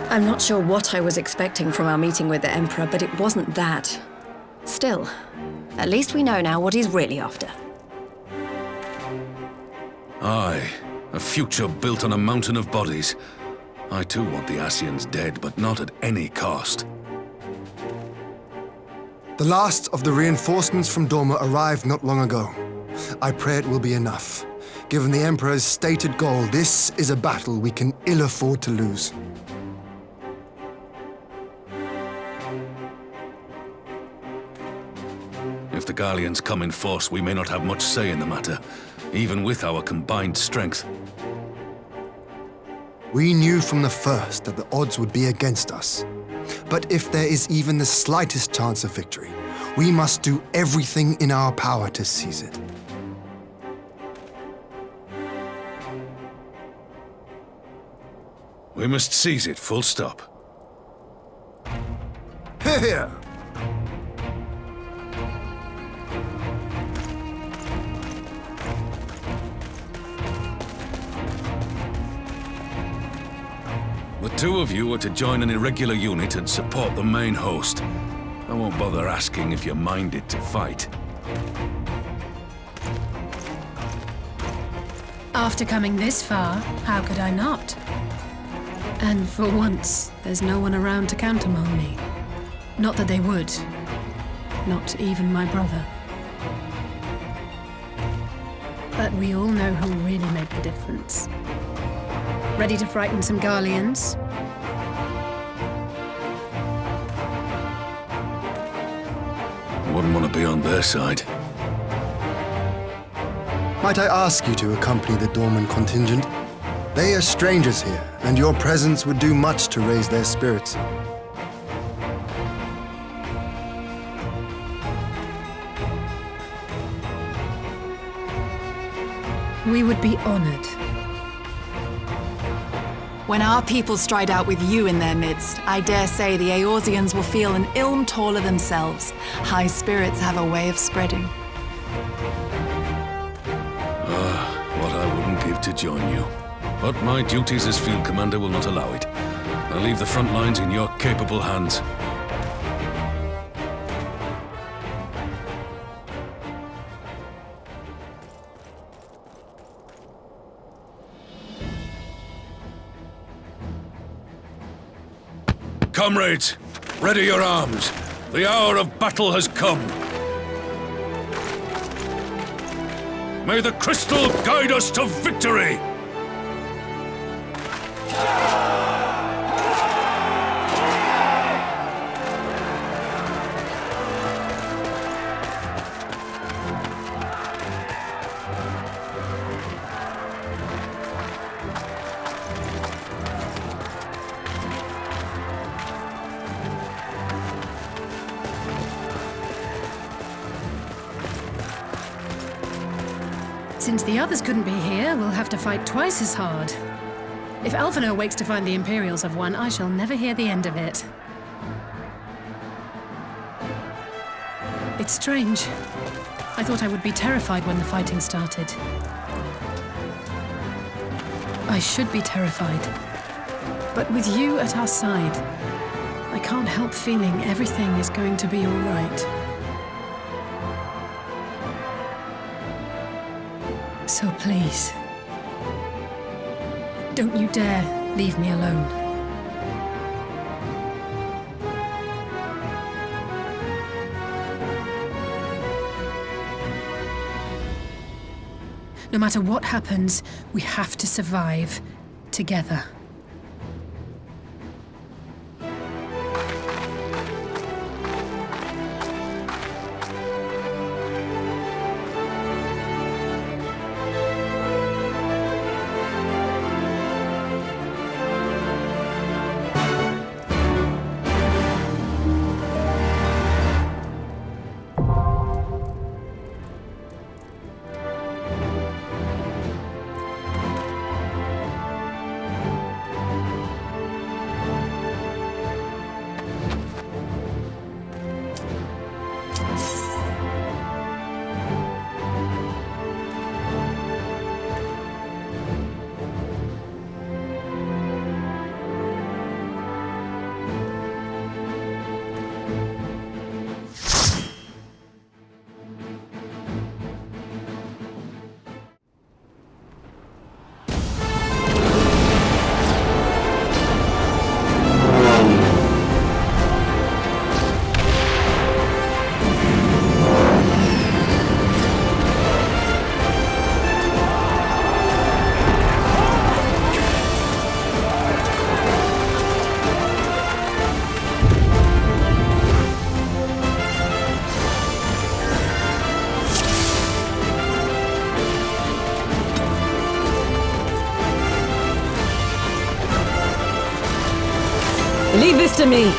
I'm not sure what I was expecting from our meeting with the Emperor, but it wasn't that. Still, at least we know now what he's really after. Aye, a future built on a mountain of bodies. I too want the Ascians dead, but not at any cost. The last of the reinforcements from Dorma arrived not long ago. I pray it will be enough. Given the Emperor's stated goal, this is a battle we can ill afford to lose. If the Garleans come in force, we may not have much say in the matter, even with our combined strength. We knew from the first that the odds would be against us. But if there is even the slightest chance of victory, we must do everything in our power to seize it. We must seize it, full stop. Hear, hear! The two of you are to join an irregular unit and support the main host. I won't bother asking if you're minded to fight. After coming this far, how could I not? And for once, there's no one around to countermand me. Not that they would. Not even my brother. But we all know who really made the difference. Ready to frighten some Garleans? I wouldn't want to be on their side. Might I ask you to accompany the Dorman contingent? They are strangers here, and your presence would do much to raise their spirits. We would be honored. When our people stride out with you in their midst, I dare say the Eorzeans will feel an ilm taller themselves. High spirits have a way of spreading. What I wouldn't give to join you. But my duties as field commander will not allow it. I'll leave the front lines in your capable hands. Comrades, ready your arms. The hour of battle has come. May the crystal guide us to victory! Since the others couldn't be here, we'll have to fight twice as hard. If Alphino wakes to find the Imperials have won, I shall never hear the end of it. It's strange. I thought I would be terrified when the fighting started. I should be terrified. But with you at our side, I can't help feeling everything is going to be all right. So please, don't you dare leave me alone. No matter what happens, we have to survive together. Leave this to me!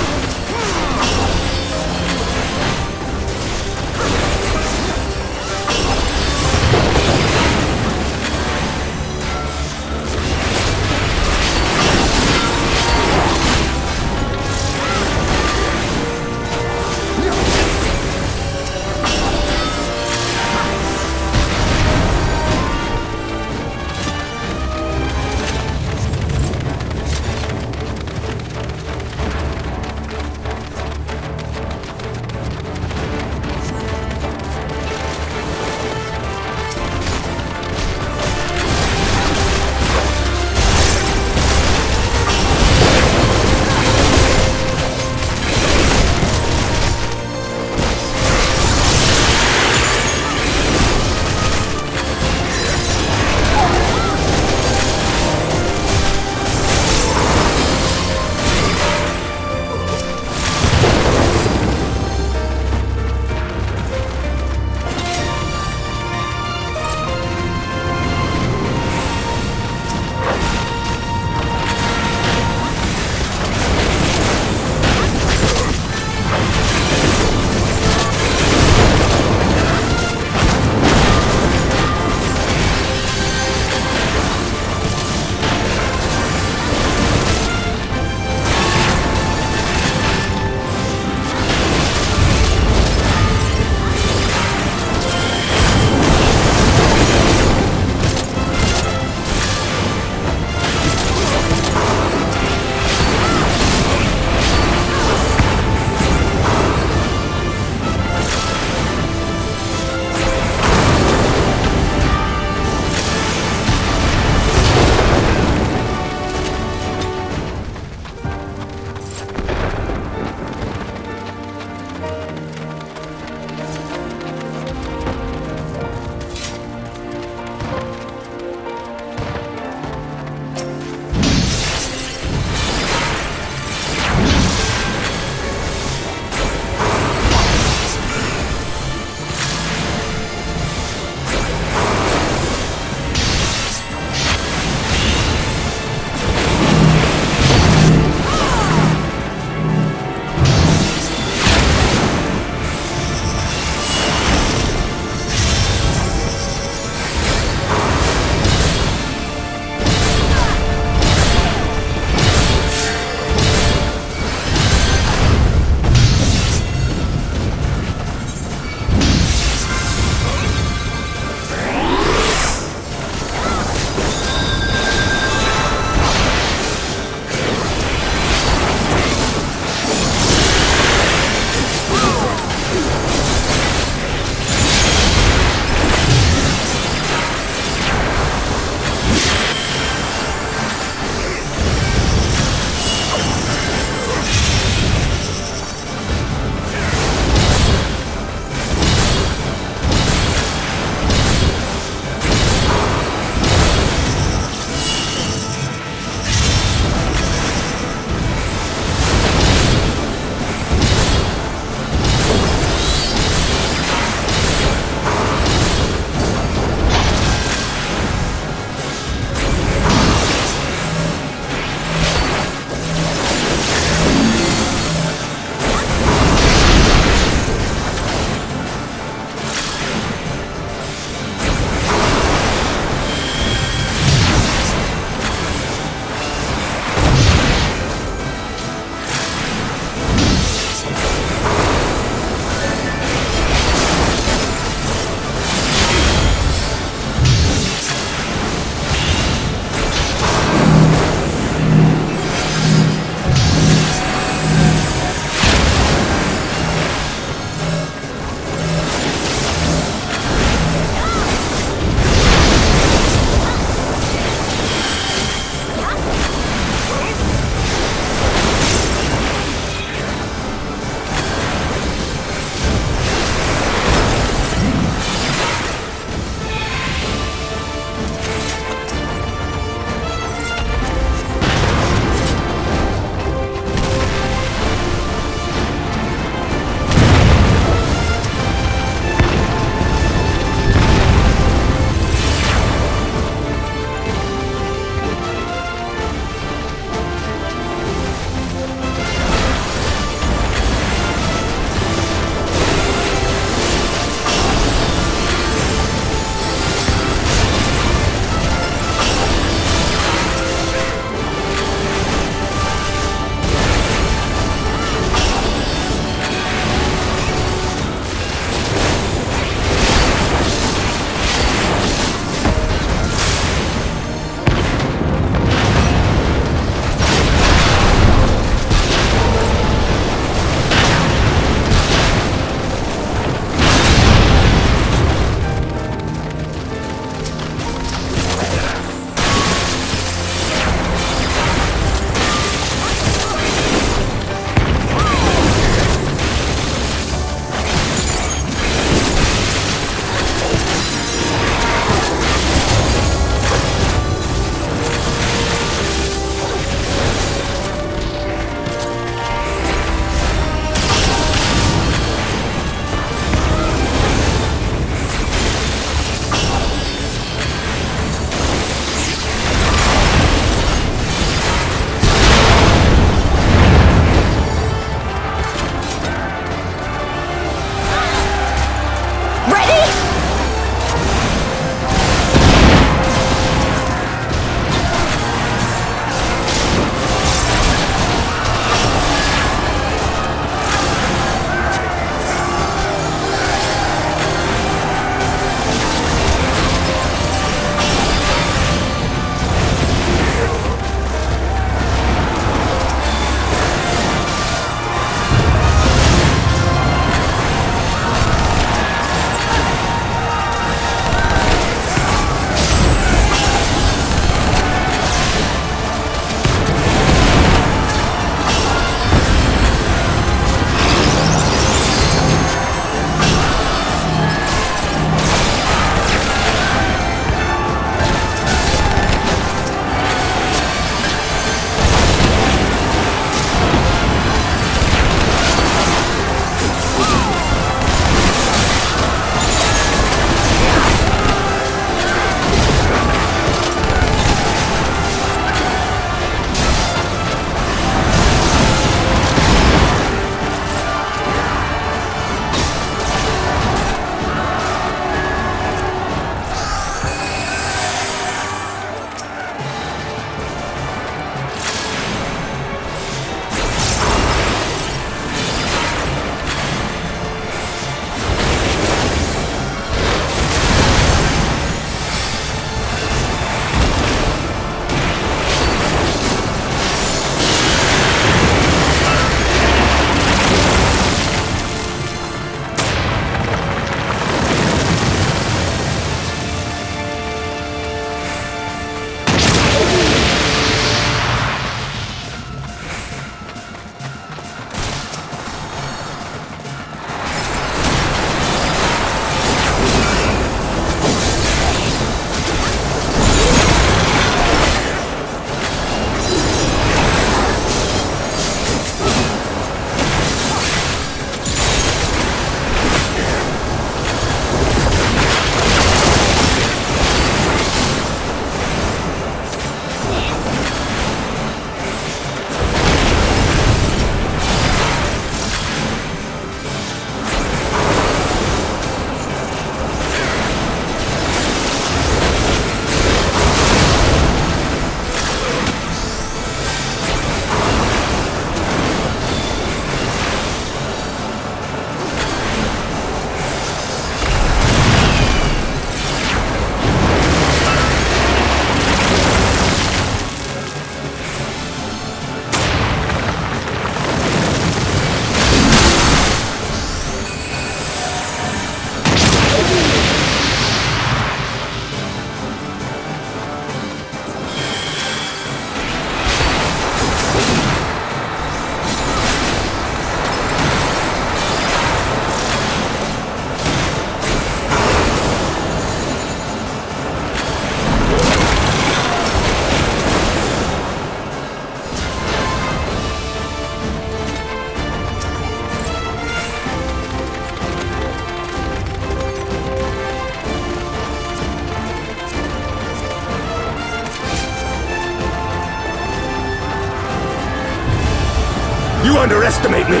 You underestimate me!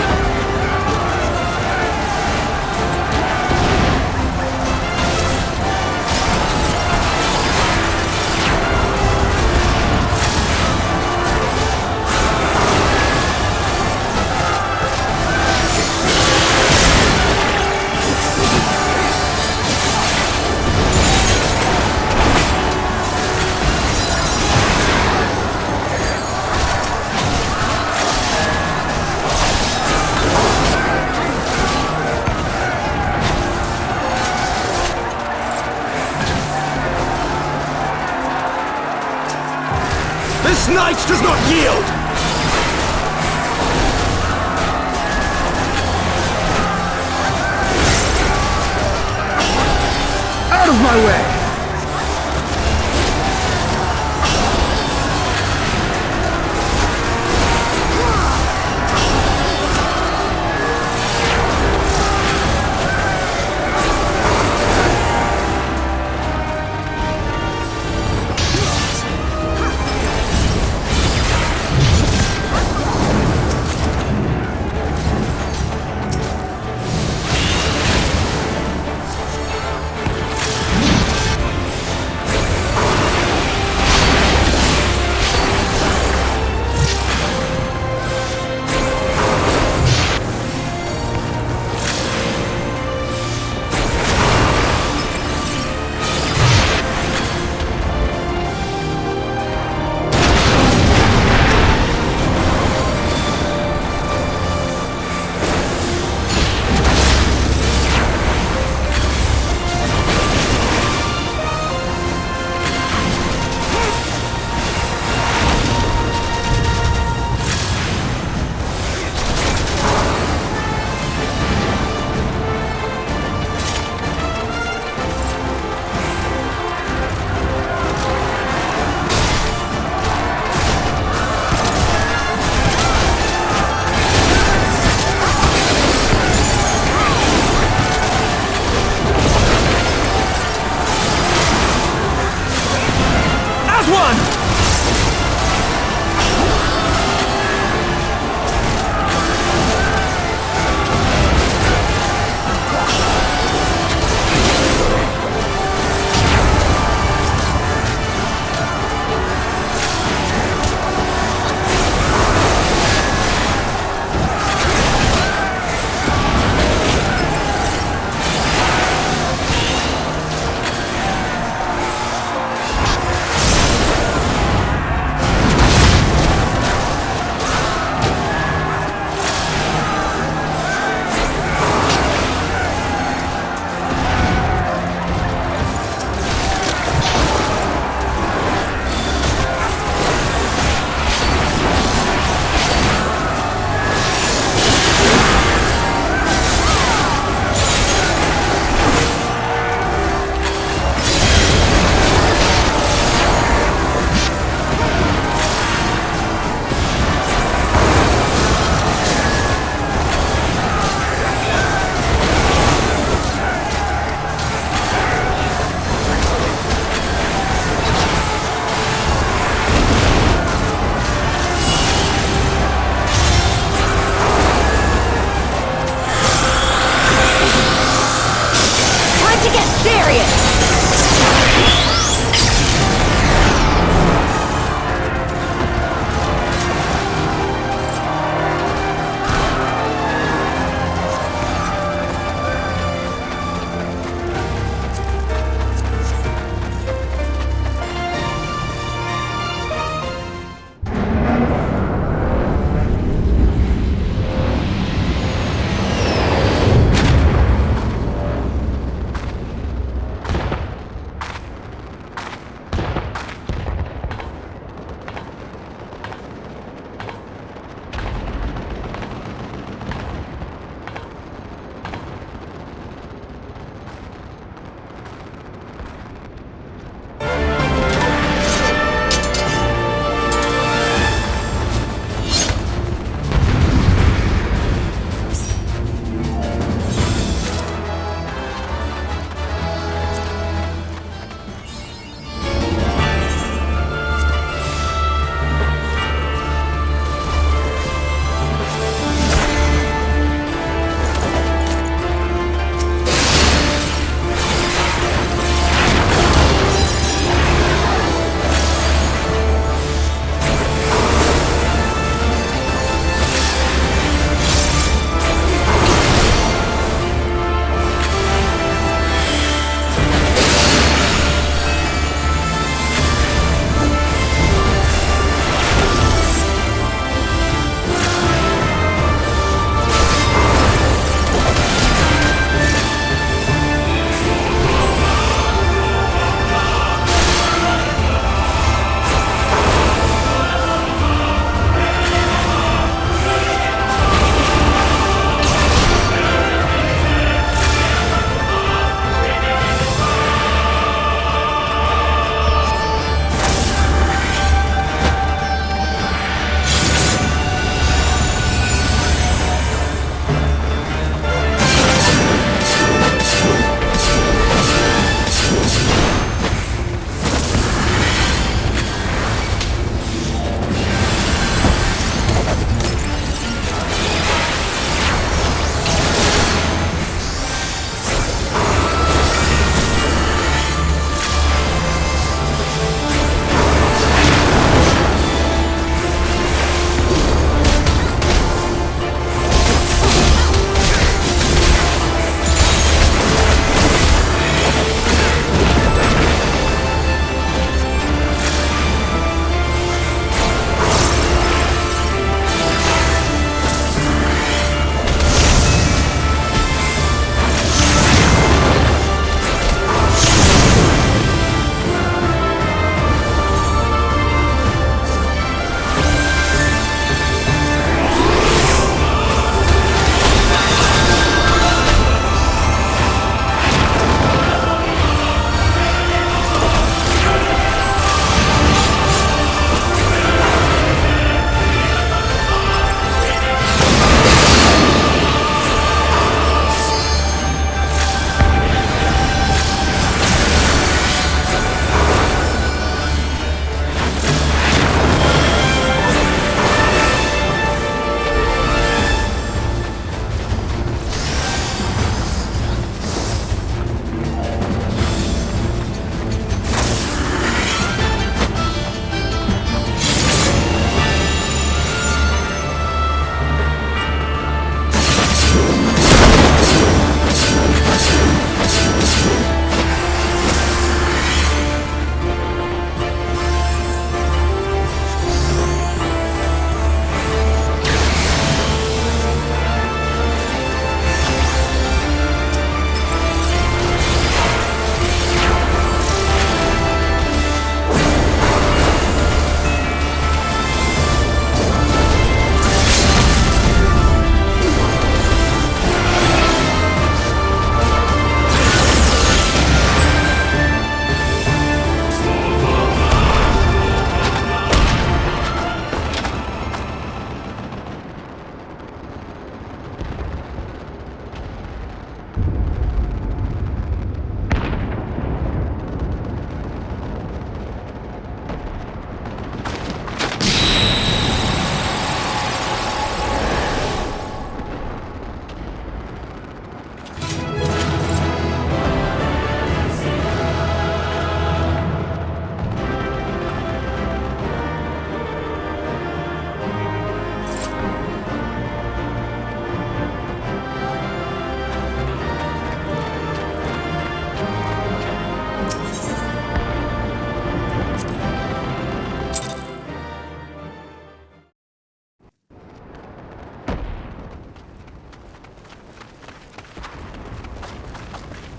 This knight does not yield! Out of my way!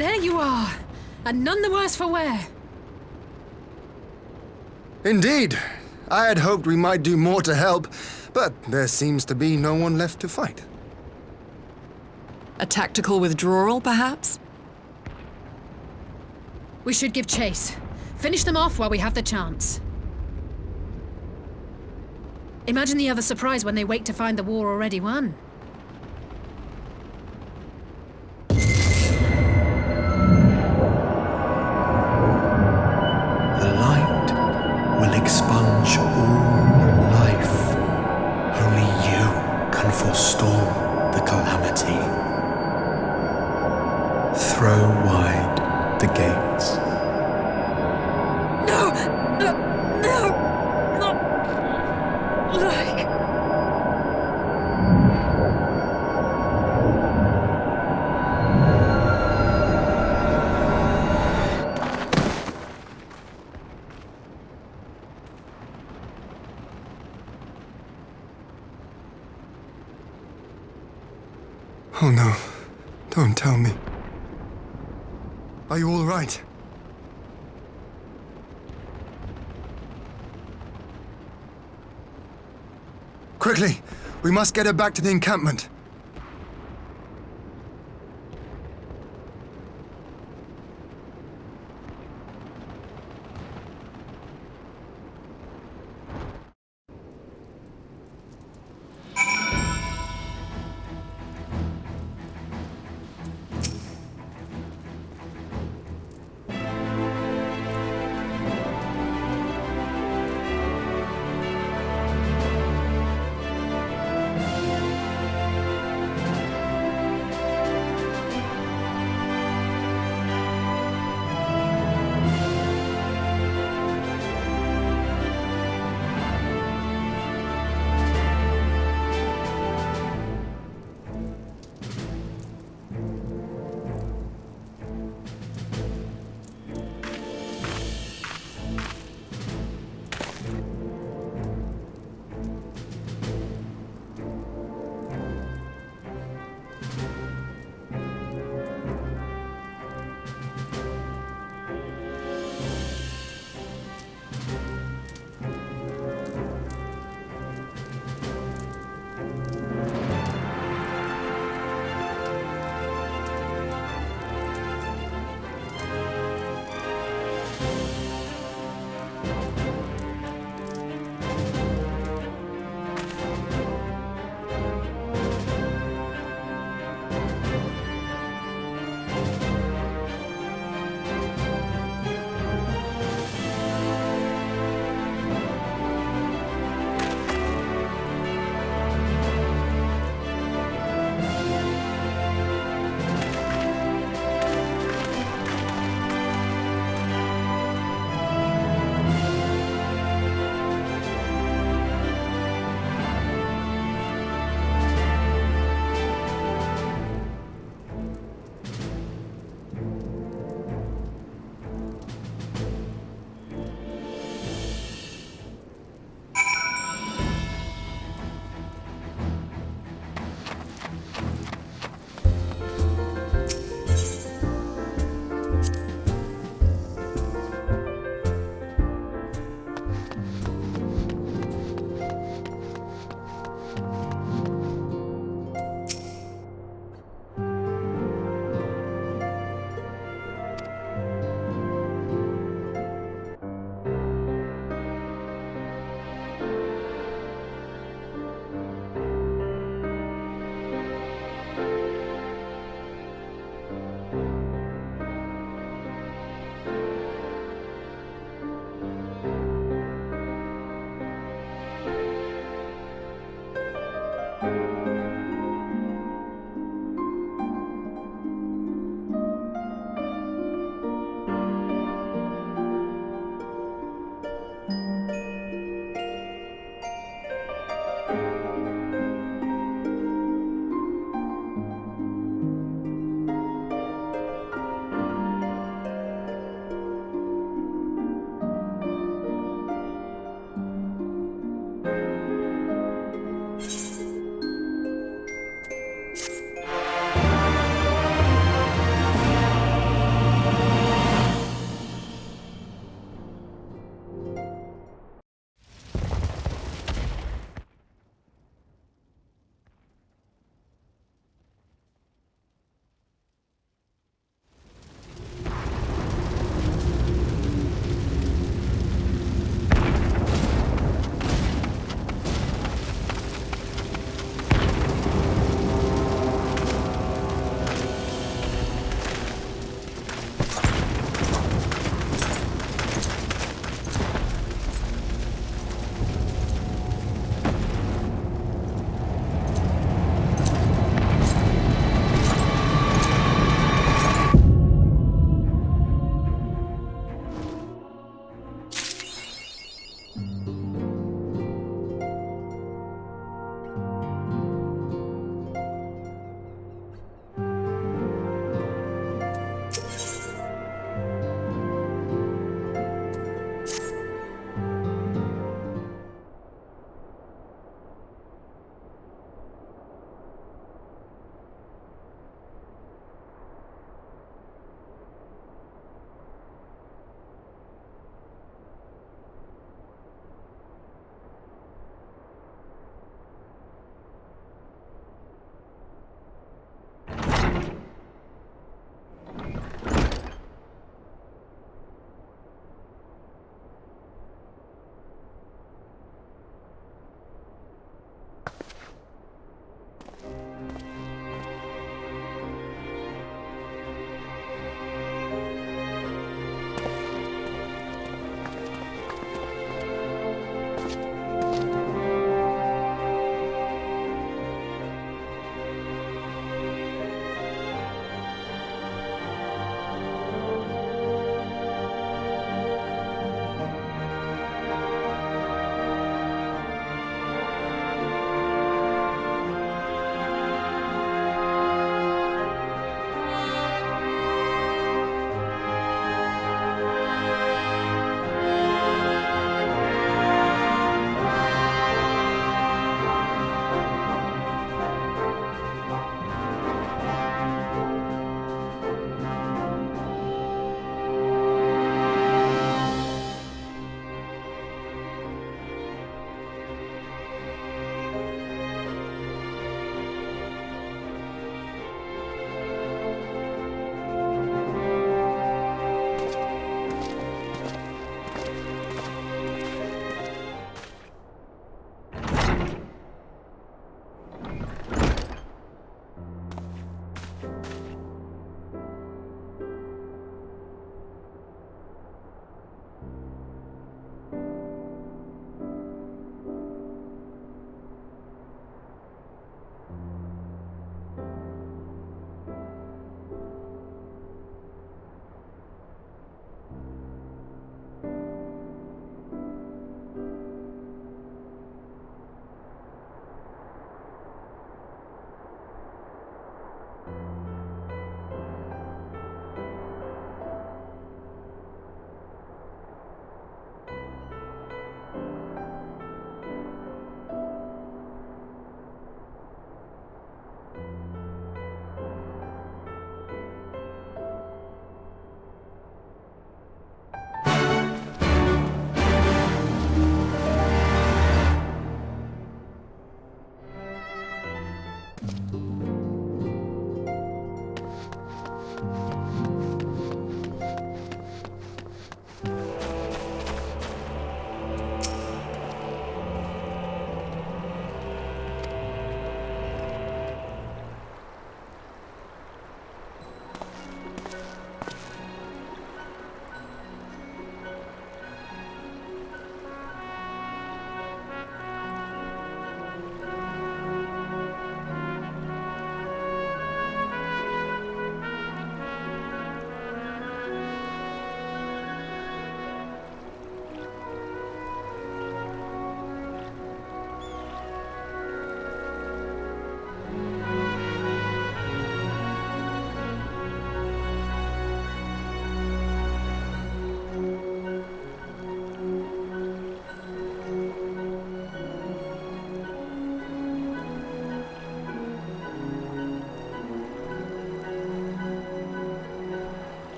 There you are, and none the worse for wear. Indeed. I had hoped we might do more to help, but there seems to be no one left to fight. A tactical withdrawal, perhaps? We should give chase. Finish them off while we have the chance. Imagine the other surprise when they wake to find the war already won. The light will expunge all life. Only you can forestall the calamity. Throw wide the gates. No! No! No! Not like... Oh no. Don't tell me. Are you all right? Quickly! We must get her back to the encampment.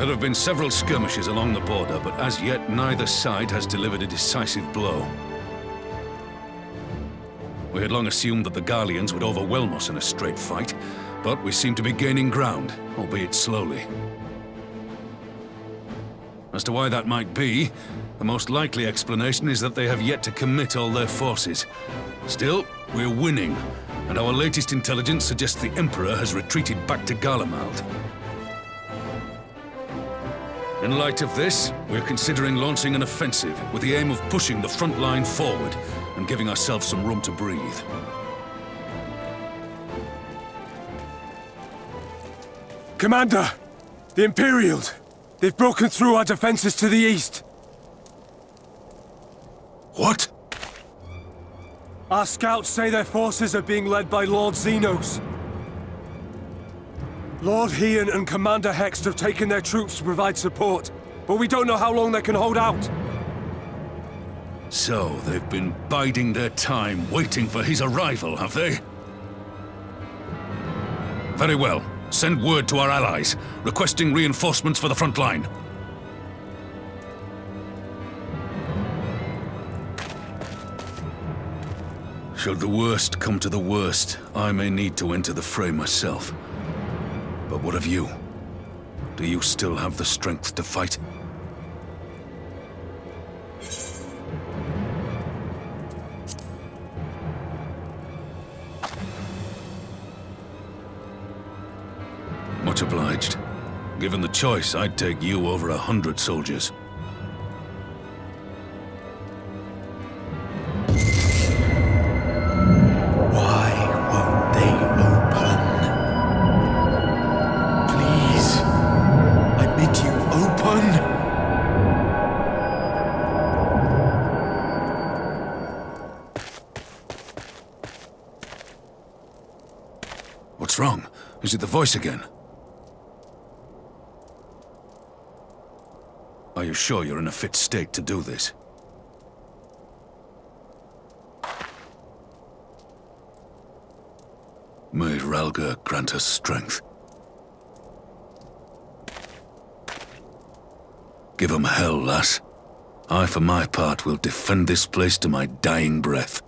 There have been several skirmishes along the border, but as yet neither side has delivered a decisive blow. We had long assumed that the Garleans would overwhelm us in a straight fight, but we seem to be gaining ground, albeit slowly. As to why that might be, the most likely explanation is that they have yet to commit all their forces. Still, we're winning, and our latest intelligence suggests the Emperor has retreated back to Garlemald. In light of this, we're considering launching an offensive with the aim of pushing the front line forward and giving ourselves some room to breathe. Commander! The Imperials! They've broken through our defenses to the east! What? Our scouts say their forces are being led by Lord Xenos. Lord Heian and Commander Hext have taken their troops to provide support, but we don't know how long they can hold out. So, they've been biding their time, waiting for his arrival, have they? Very well. Send word to our allies, requesting reinforcements for the front line. Should the worst come to the worst, I may need to enter the fray myself. But what of you? Do you still have the strength to fight? Much obliged. Given the choice, I'd take you over 100 soldiers. Why won't they open? Please, I bid you open! What's wrong? Is it the voice again? Are you sure you're in a fit state to do this? May Ralga grant us strength. Give 'em hell, lass. I, for my part, will defend this place to my dying breath.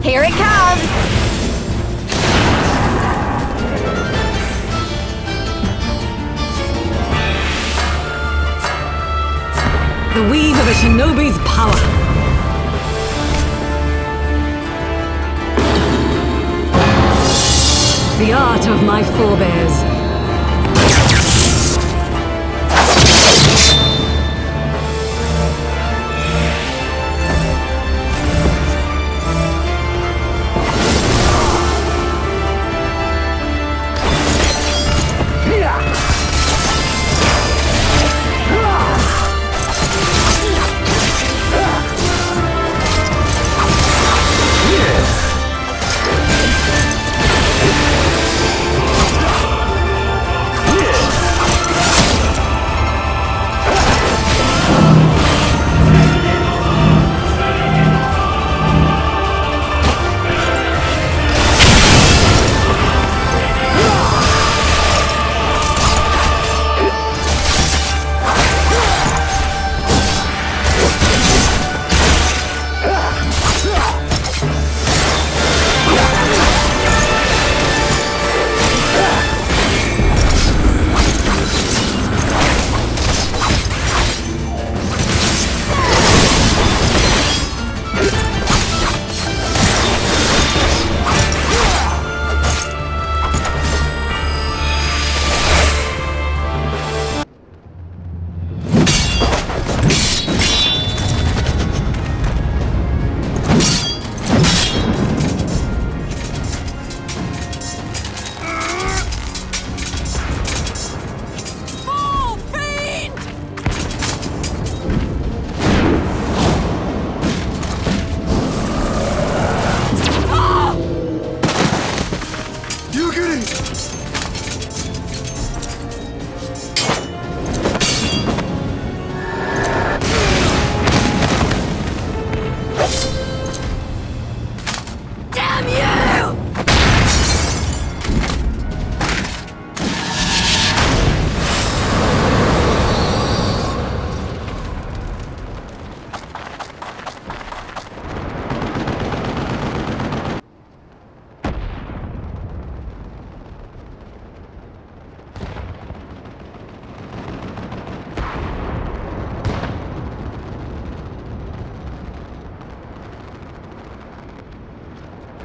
Here it comes! The weave of a shinobi's power. The art of my forebears.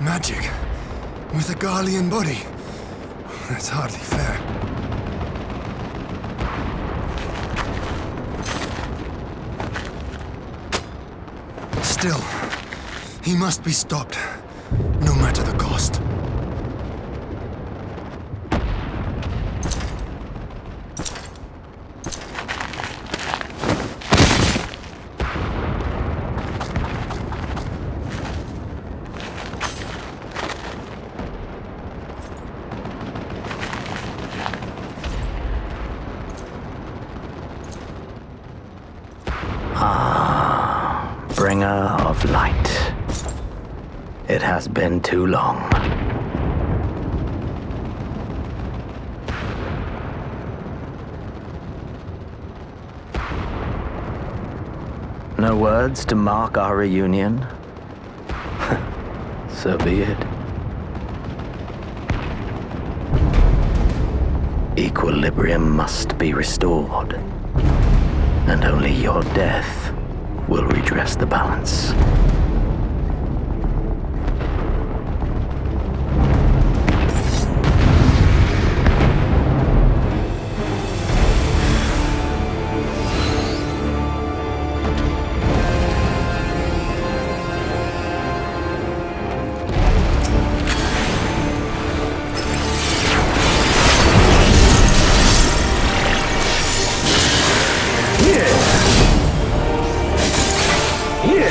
Magic with a Garlean body. That's hardly fair. Still, he must be stopped, no matter the cost. Bringer of light. It has been too long. No words to mark our reunion? So be it. Equilibrium must be restored, and only your death will redress the balance. Yeah.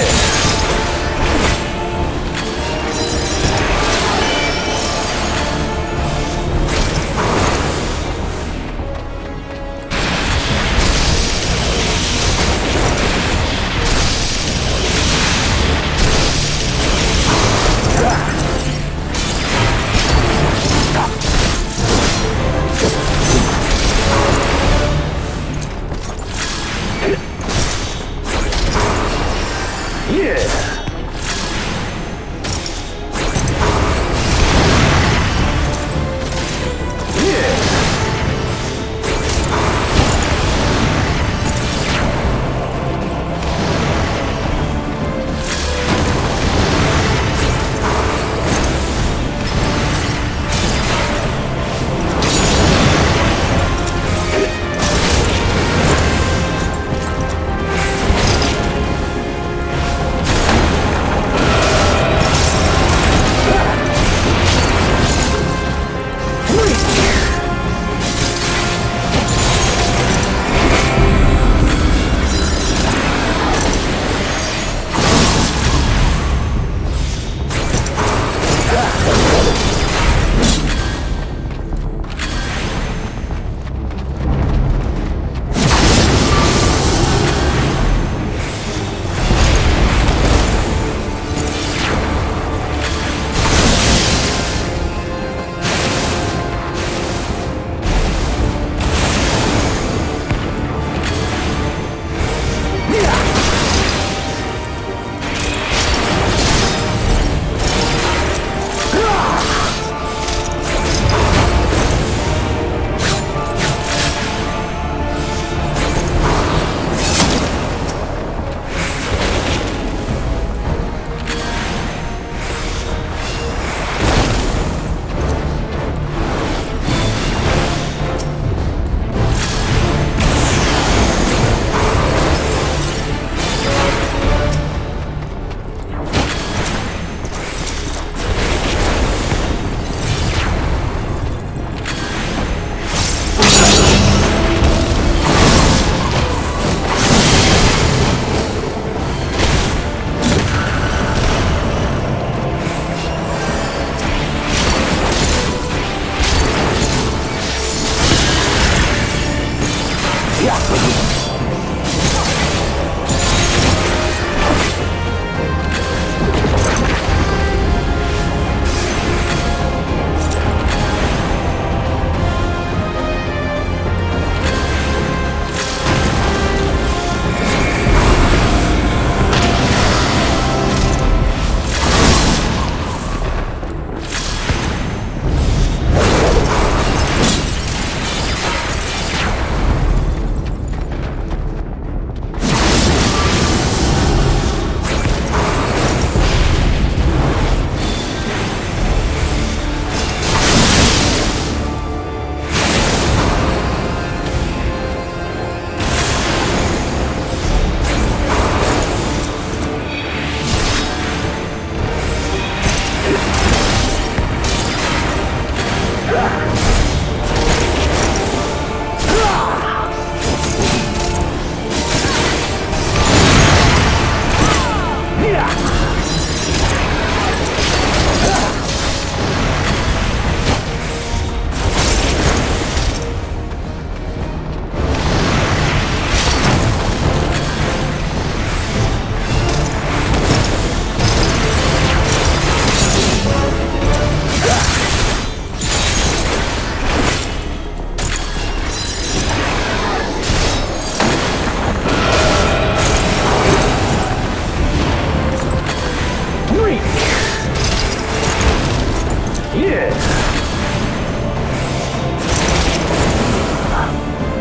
Yeah.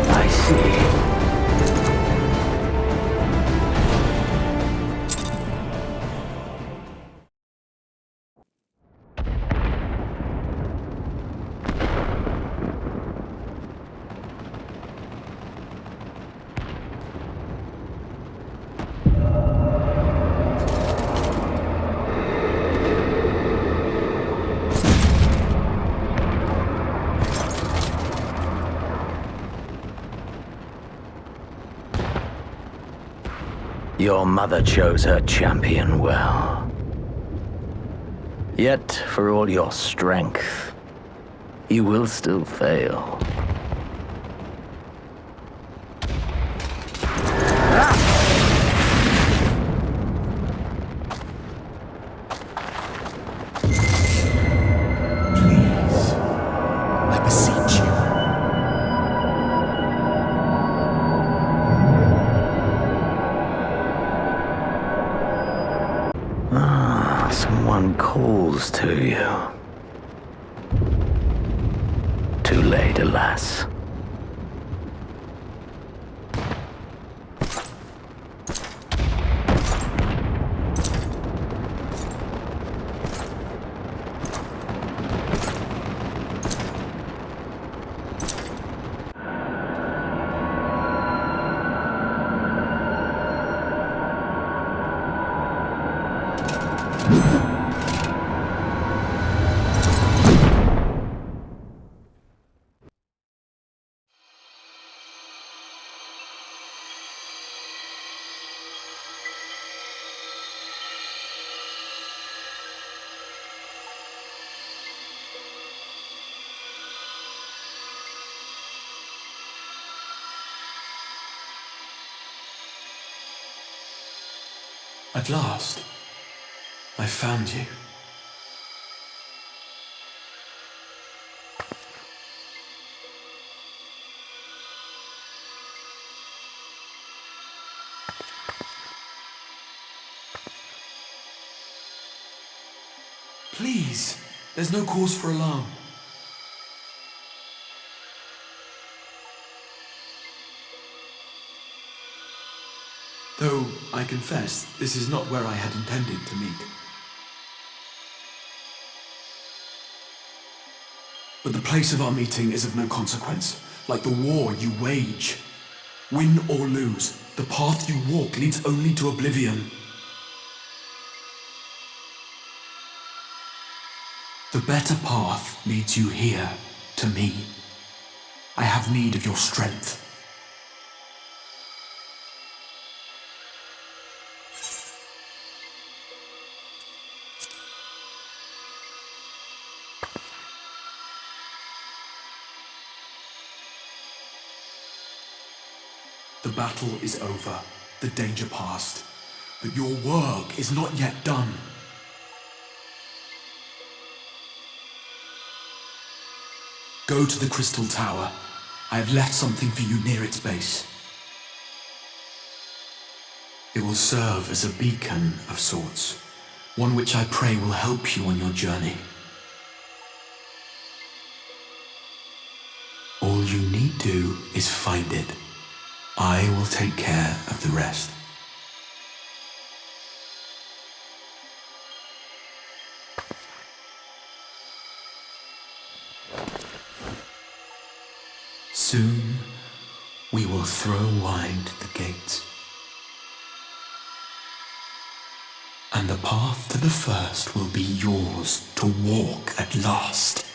I see. Your mother chose her champion well. Yet, for all your strength, you will still fail. Please, I beseech you. Someone calls to you. Too late, alas. At last, I found you. Please, there's no cause for alarm. Though, I confess, this is not where I had intended to meet. But the place of our meeting is of no consequence, like the war you wage. Win or lose, the path you walk leads only to oblivion. The better path leads you here, to me. I have need of your strength. The battle is over, the danger past, but your work is not yet done. Go to the Crystal Tower. I have left something for you near its base. It will serve as a beacon of sorts, one which I pray will help you on your journey. All you need do is find it. I will take care of the rest. Soon, we will throw wide the gates. And the path to the first will be yours to walk at last.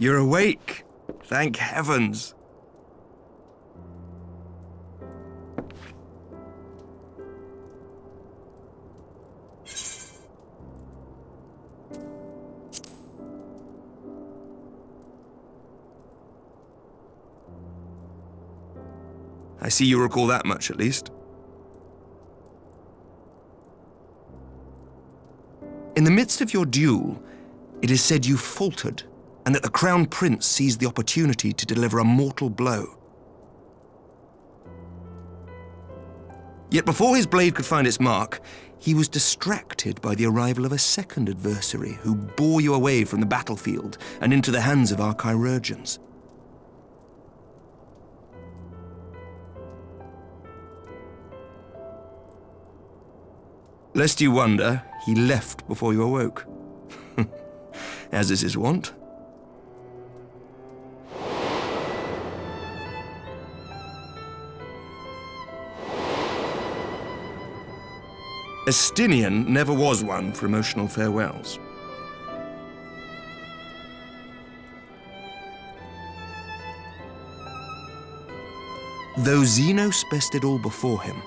You're awake. Thank heavens. I see you recall that much, at least. In the midst of your duel, it is said you faltered, and that the Crown Prince seized the opportunity to deliver a mortal blow. Yet before his blade could find its mark, he was distracted by the arrival of a second adversary who bore you away from the battlefield and into the hands of our chirurgeons. Lest you wonder, he left before you awoke. As is his wont. Estinian never was one for emotional farewells. Though Xenos bested all before him,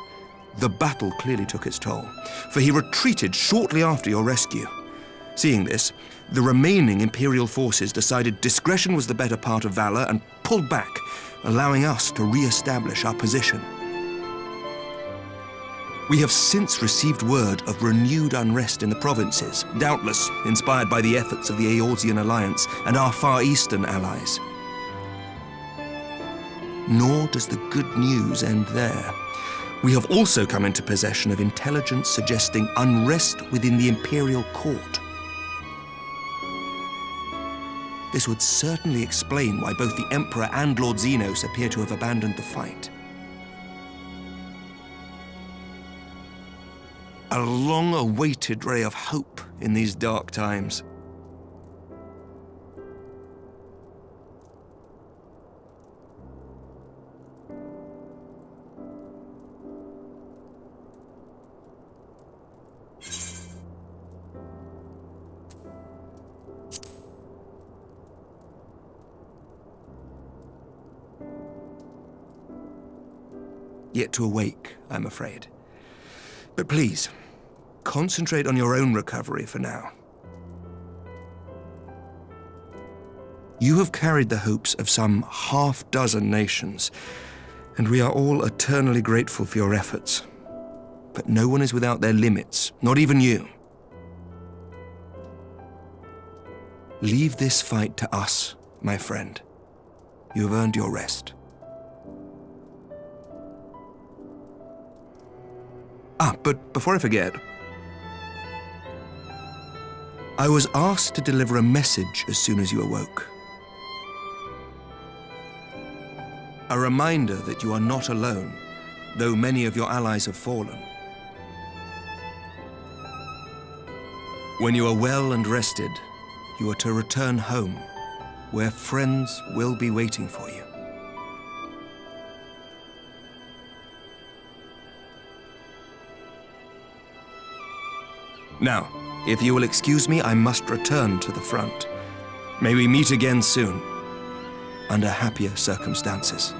the battle clearly took its toll, for he retreated shortly after your rescue. Seeing this, the remaining Imperial forces decided discretion was the better part of valor and pulled back, allowing us to re-establish our position. We have since received word of renewed unrest in the provinces, doubtless inspired by the efforts of the Eorzean Alliance and our Far Eastern allies. Nor does the good news end there. We have also come into possession of intelligence suggesting unrest within the Imperial Court. This would certainly explain why both the Emperor and Lord Xenos appear to have abandoned the fight. A long-awaited ray of hope in these dark times. Yet to awake, I'm afraid. But please, concentrate on your own recovery for now. You have carried the hopes of some half-dozen nations, and we are all eternally grateful for your efforts. But no one is without their limits, not even you. Leave this fight to us, my friend. You have earned your rest. But before I forget, I was asked to deliver a message as soon as you awoke. A reminder that you are not alone, though many of your allies have fallen. When you are well and rested, you are to return home, where friends will be waiting for you. Now, if you will excuse me, I must return to the front. May we meet again soon, under happier circumstances.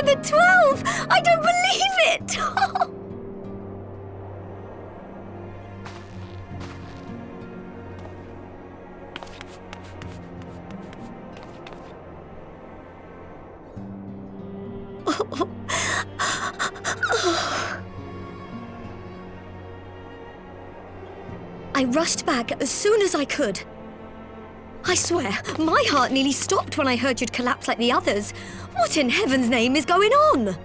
I'm at 12! I don't believe it! I rushed back as soon as I could. I swear, my heart nearly stopped when I heard you'd collapse like the others. What in heaven's name is going on?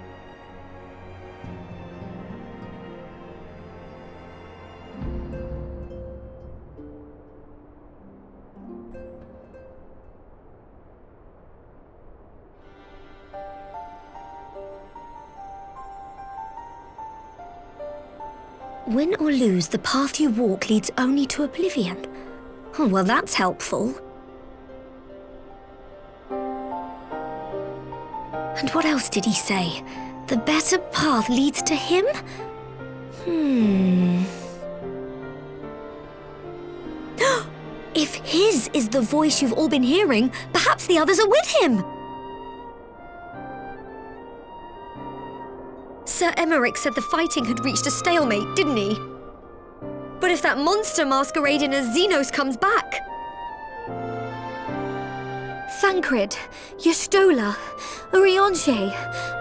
Win or lose, the path you walk leads only to oblivion. Oh, well, that's helpful. And what else did he say? The better path leads to him? If his is the voice you've all been hearing, perhaps the others are with him! Sir Emmerich said the fighting had reached a stalemate, didn't he? But if that monster masquerading as Xenos comes back... Thancred, Y'shtola, Urianger,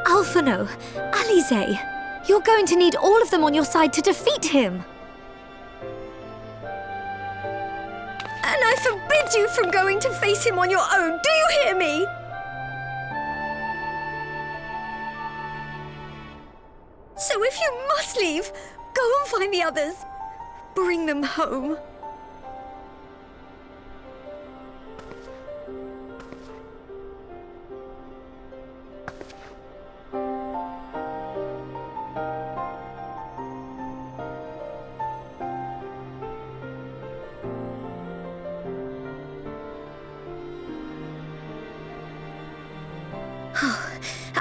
Alphino, Alize... You're going to need all of them on your side to defeat him. And I forbid you from going to face him on your own, do you hear me? So if you must leave, go and find the others. Bring them home.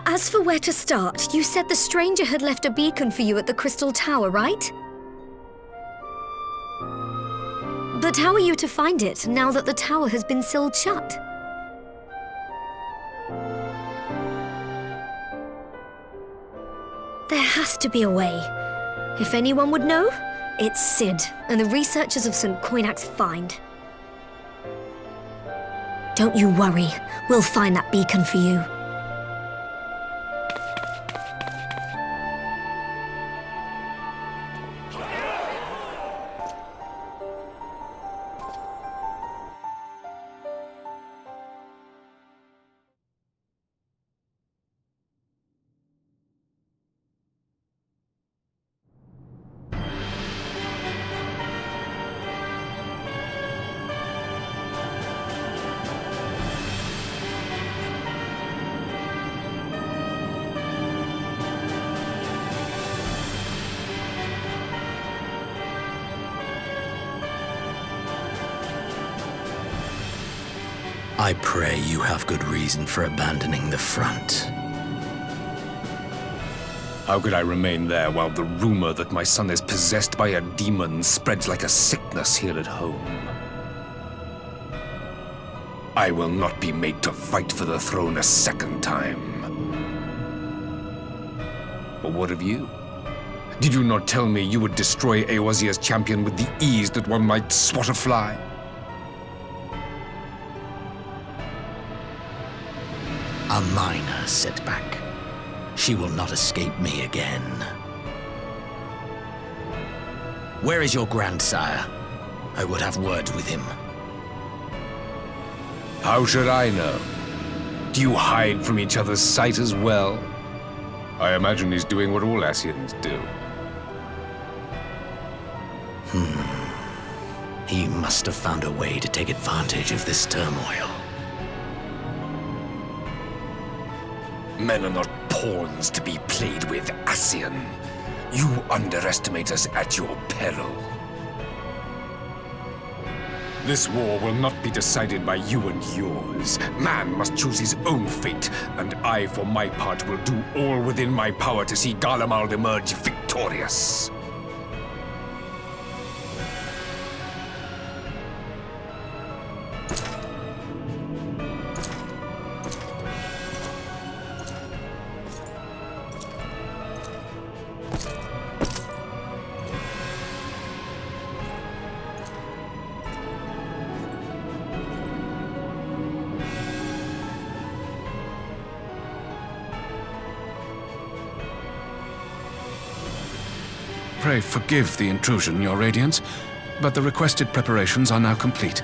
As for where to start, you said the stranger had left a beacon for you at the Crystal Tower, right? But how are you to find it, now that the tower has been sealed shut? There has to be a way. If anyone would know, it's Sid and the researchers of St. Coinac's find. Don't you worry, we'll find that beacon for you. I pray you have good reason for abandoning the front. How could I remain there while the rumor that my son is possessed by a demon spreads like a sickness here at home? I will not be made to fight for the throne a second time. But what of you? Did you not tell me you would destroy Eorzea's champion with the ease that one might swat a fly? A minor setback. She will not escape me again. Where is your grandsire? I would have words with him. How should I know? Do you hide from each other's sight as well? I imagine he's doing what all Ascians do. He must have found a way to take advantage of this turmoil. Men are not pawns to be played with, Ascian. You underestimate us at your peril. This war will not be decided by you and yours. Man must choose his own fate, and I, for my part, will do all within my power to see Garlemald emerge victorious. Pray forgive the intrusion, Your Radiance, but the requested preparations are now complete.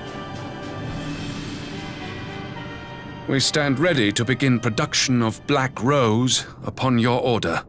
We stand ready to begin production of Black Rose upon your order.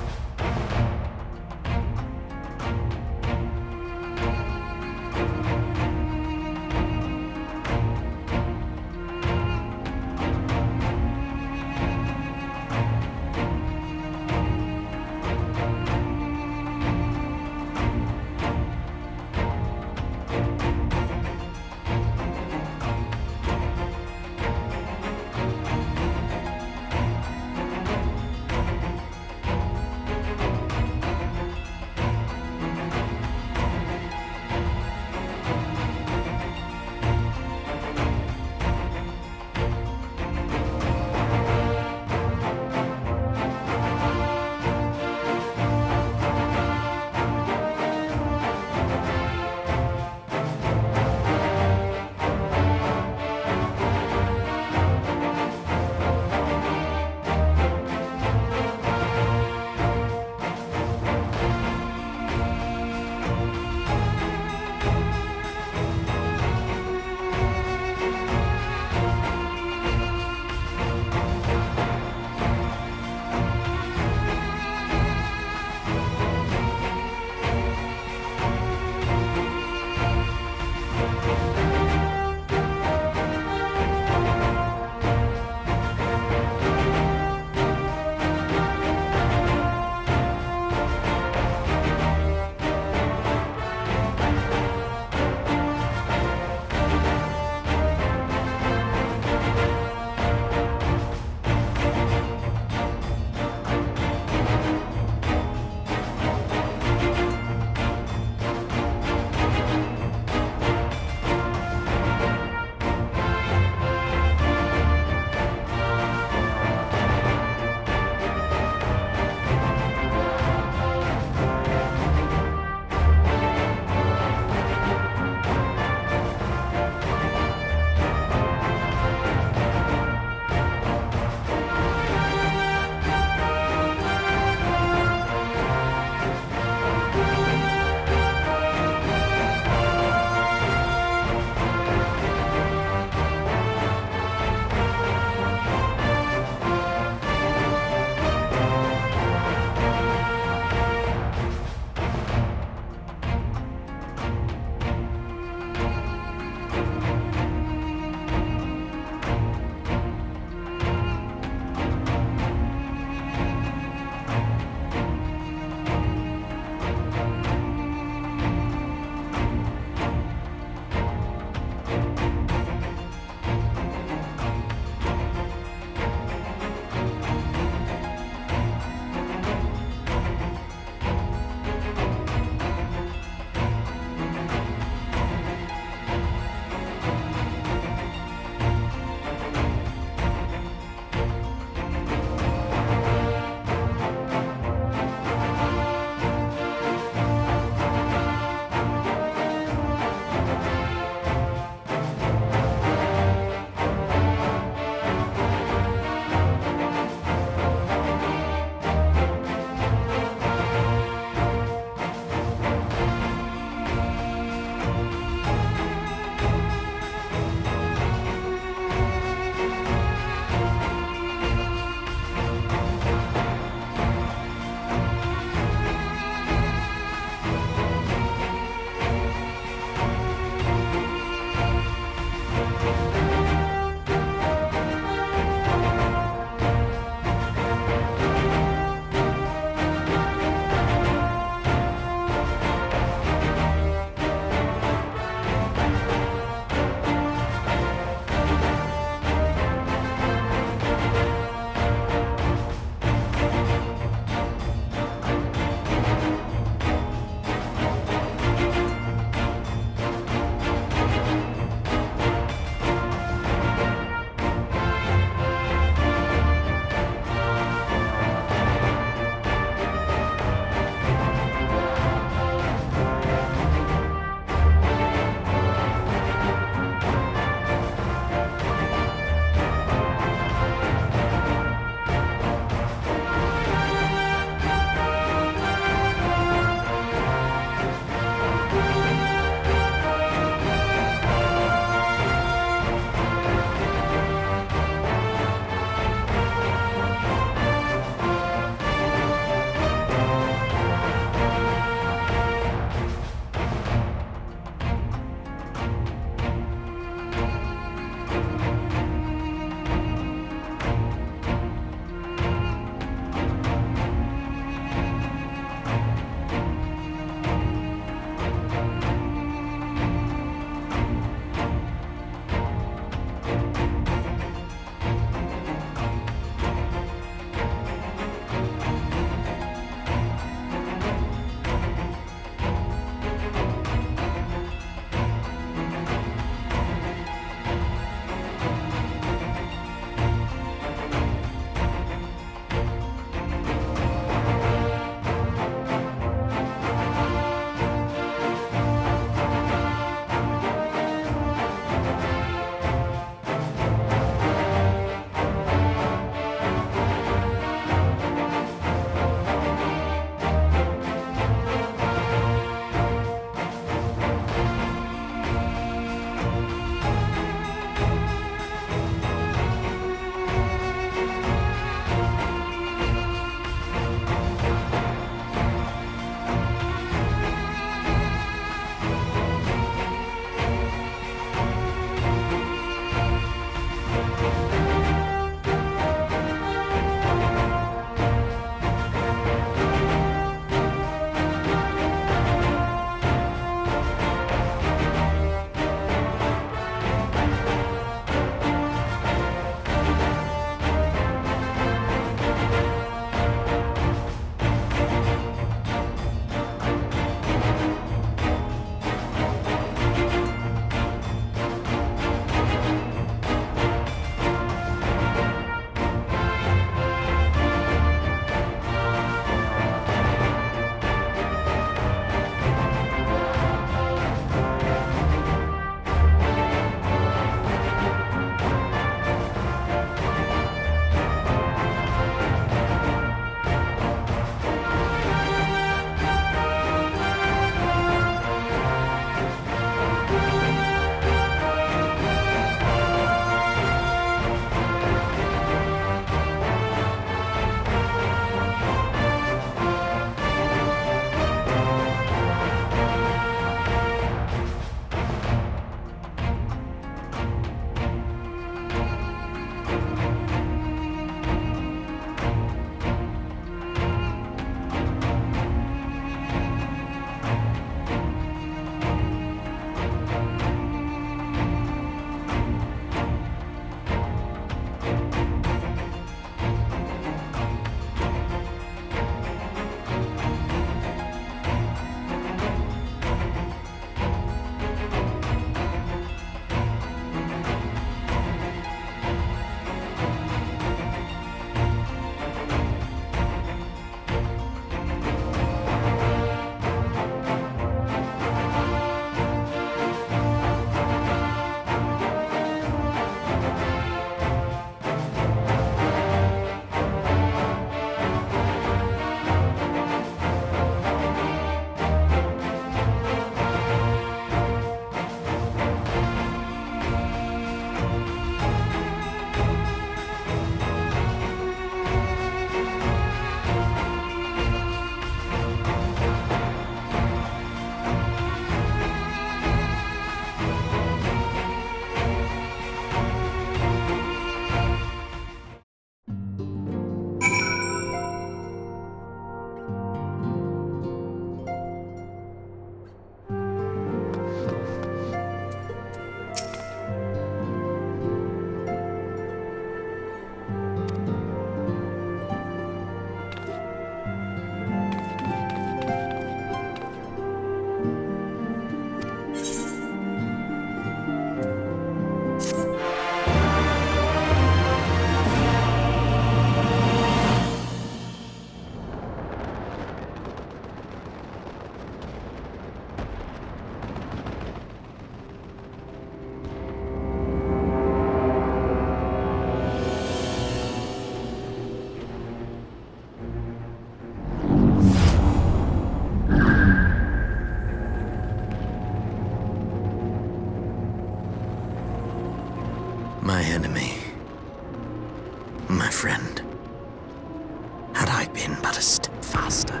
I've been but a step faster.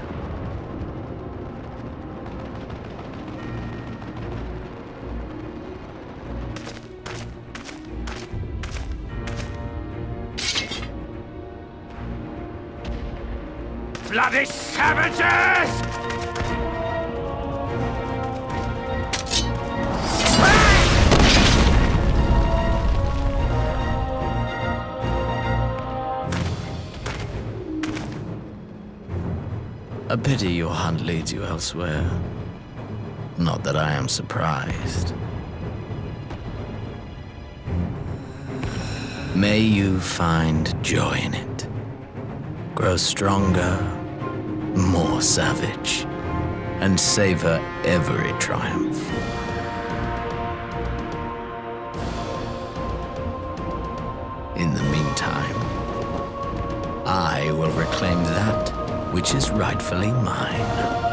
Bloody savages! A pity your hunt leads you elsewhere. Not that I am surprised. May you find joy in it. Grow stronger, more savage, and savor every triumph. In the meantime, I will reclaim that which is rightfully mine.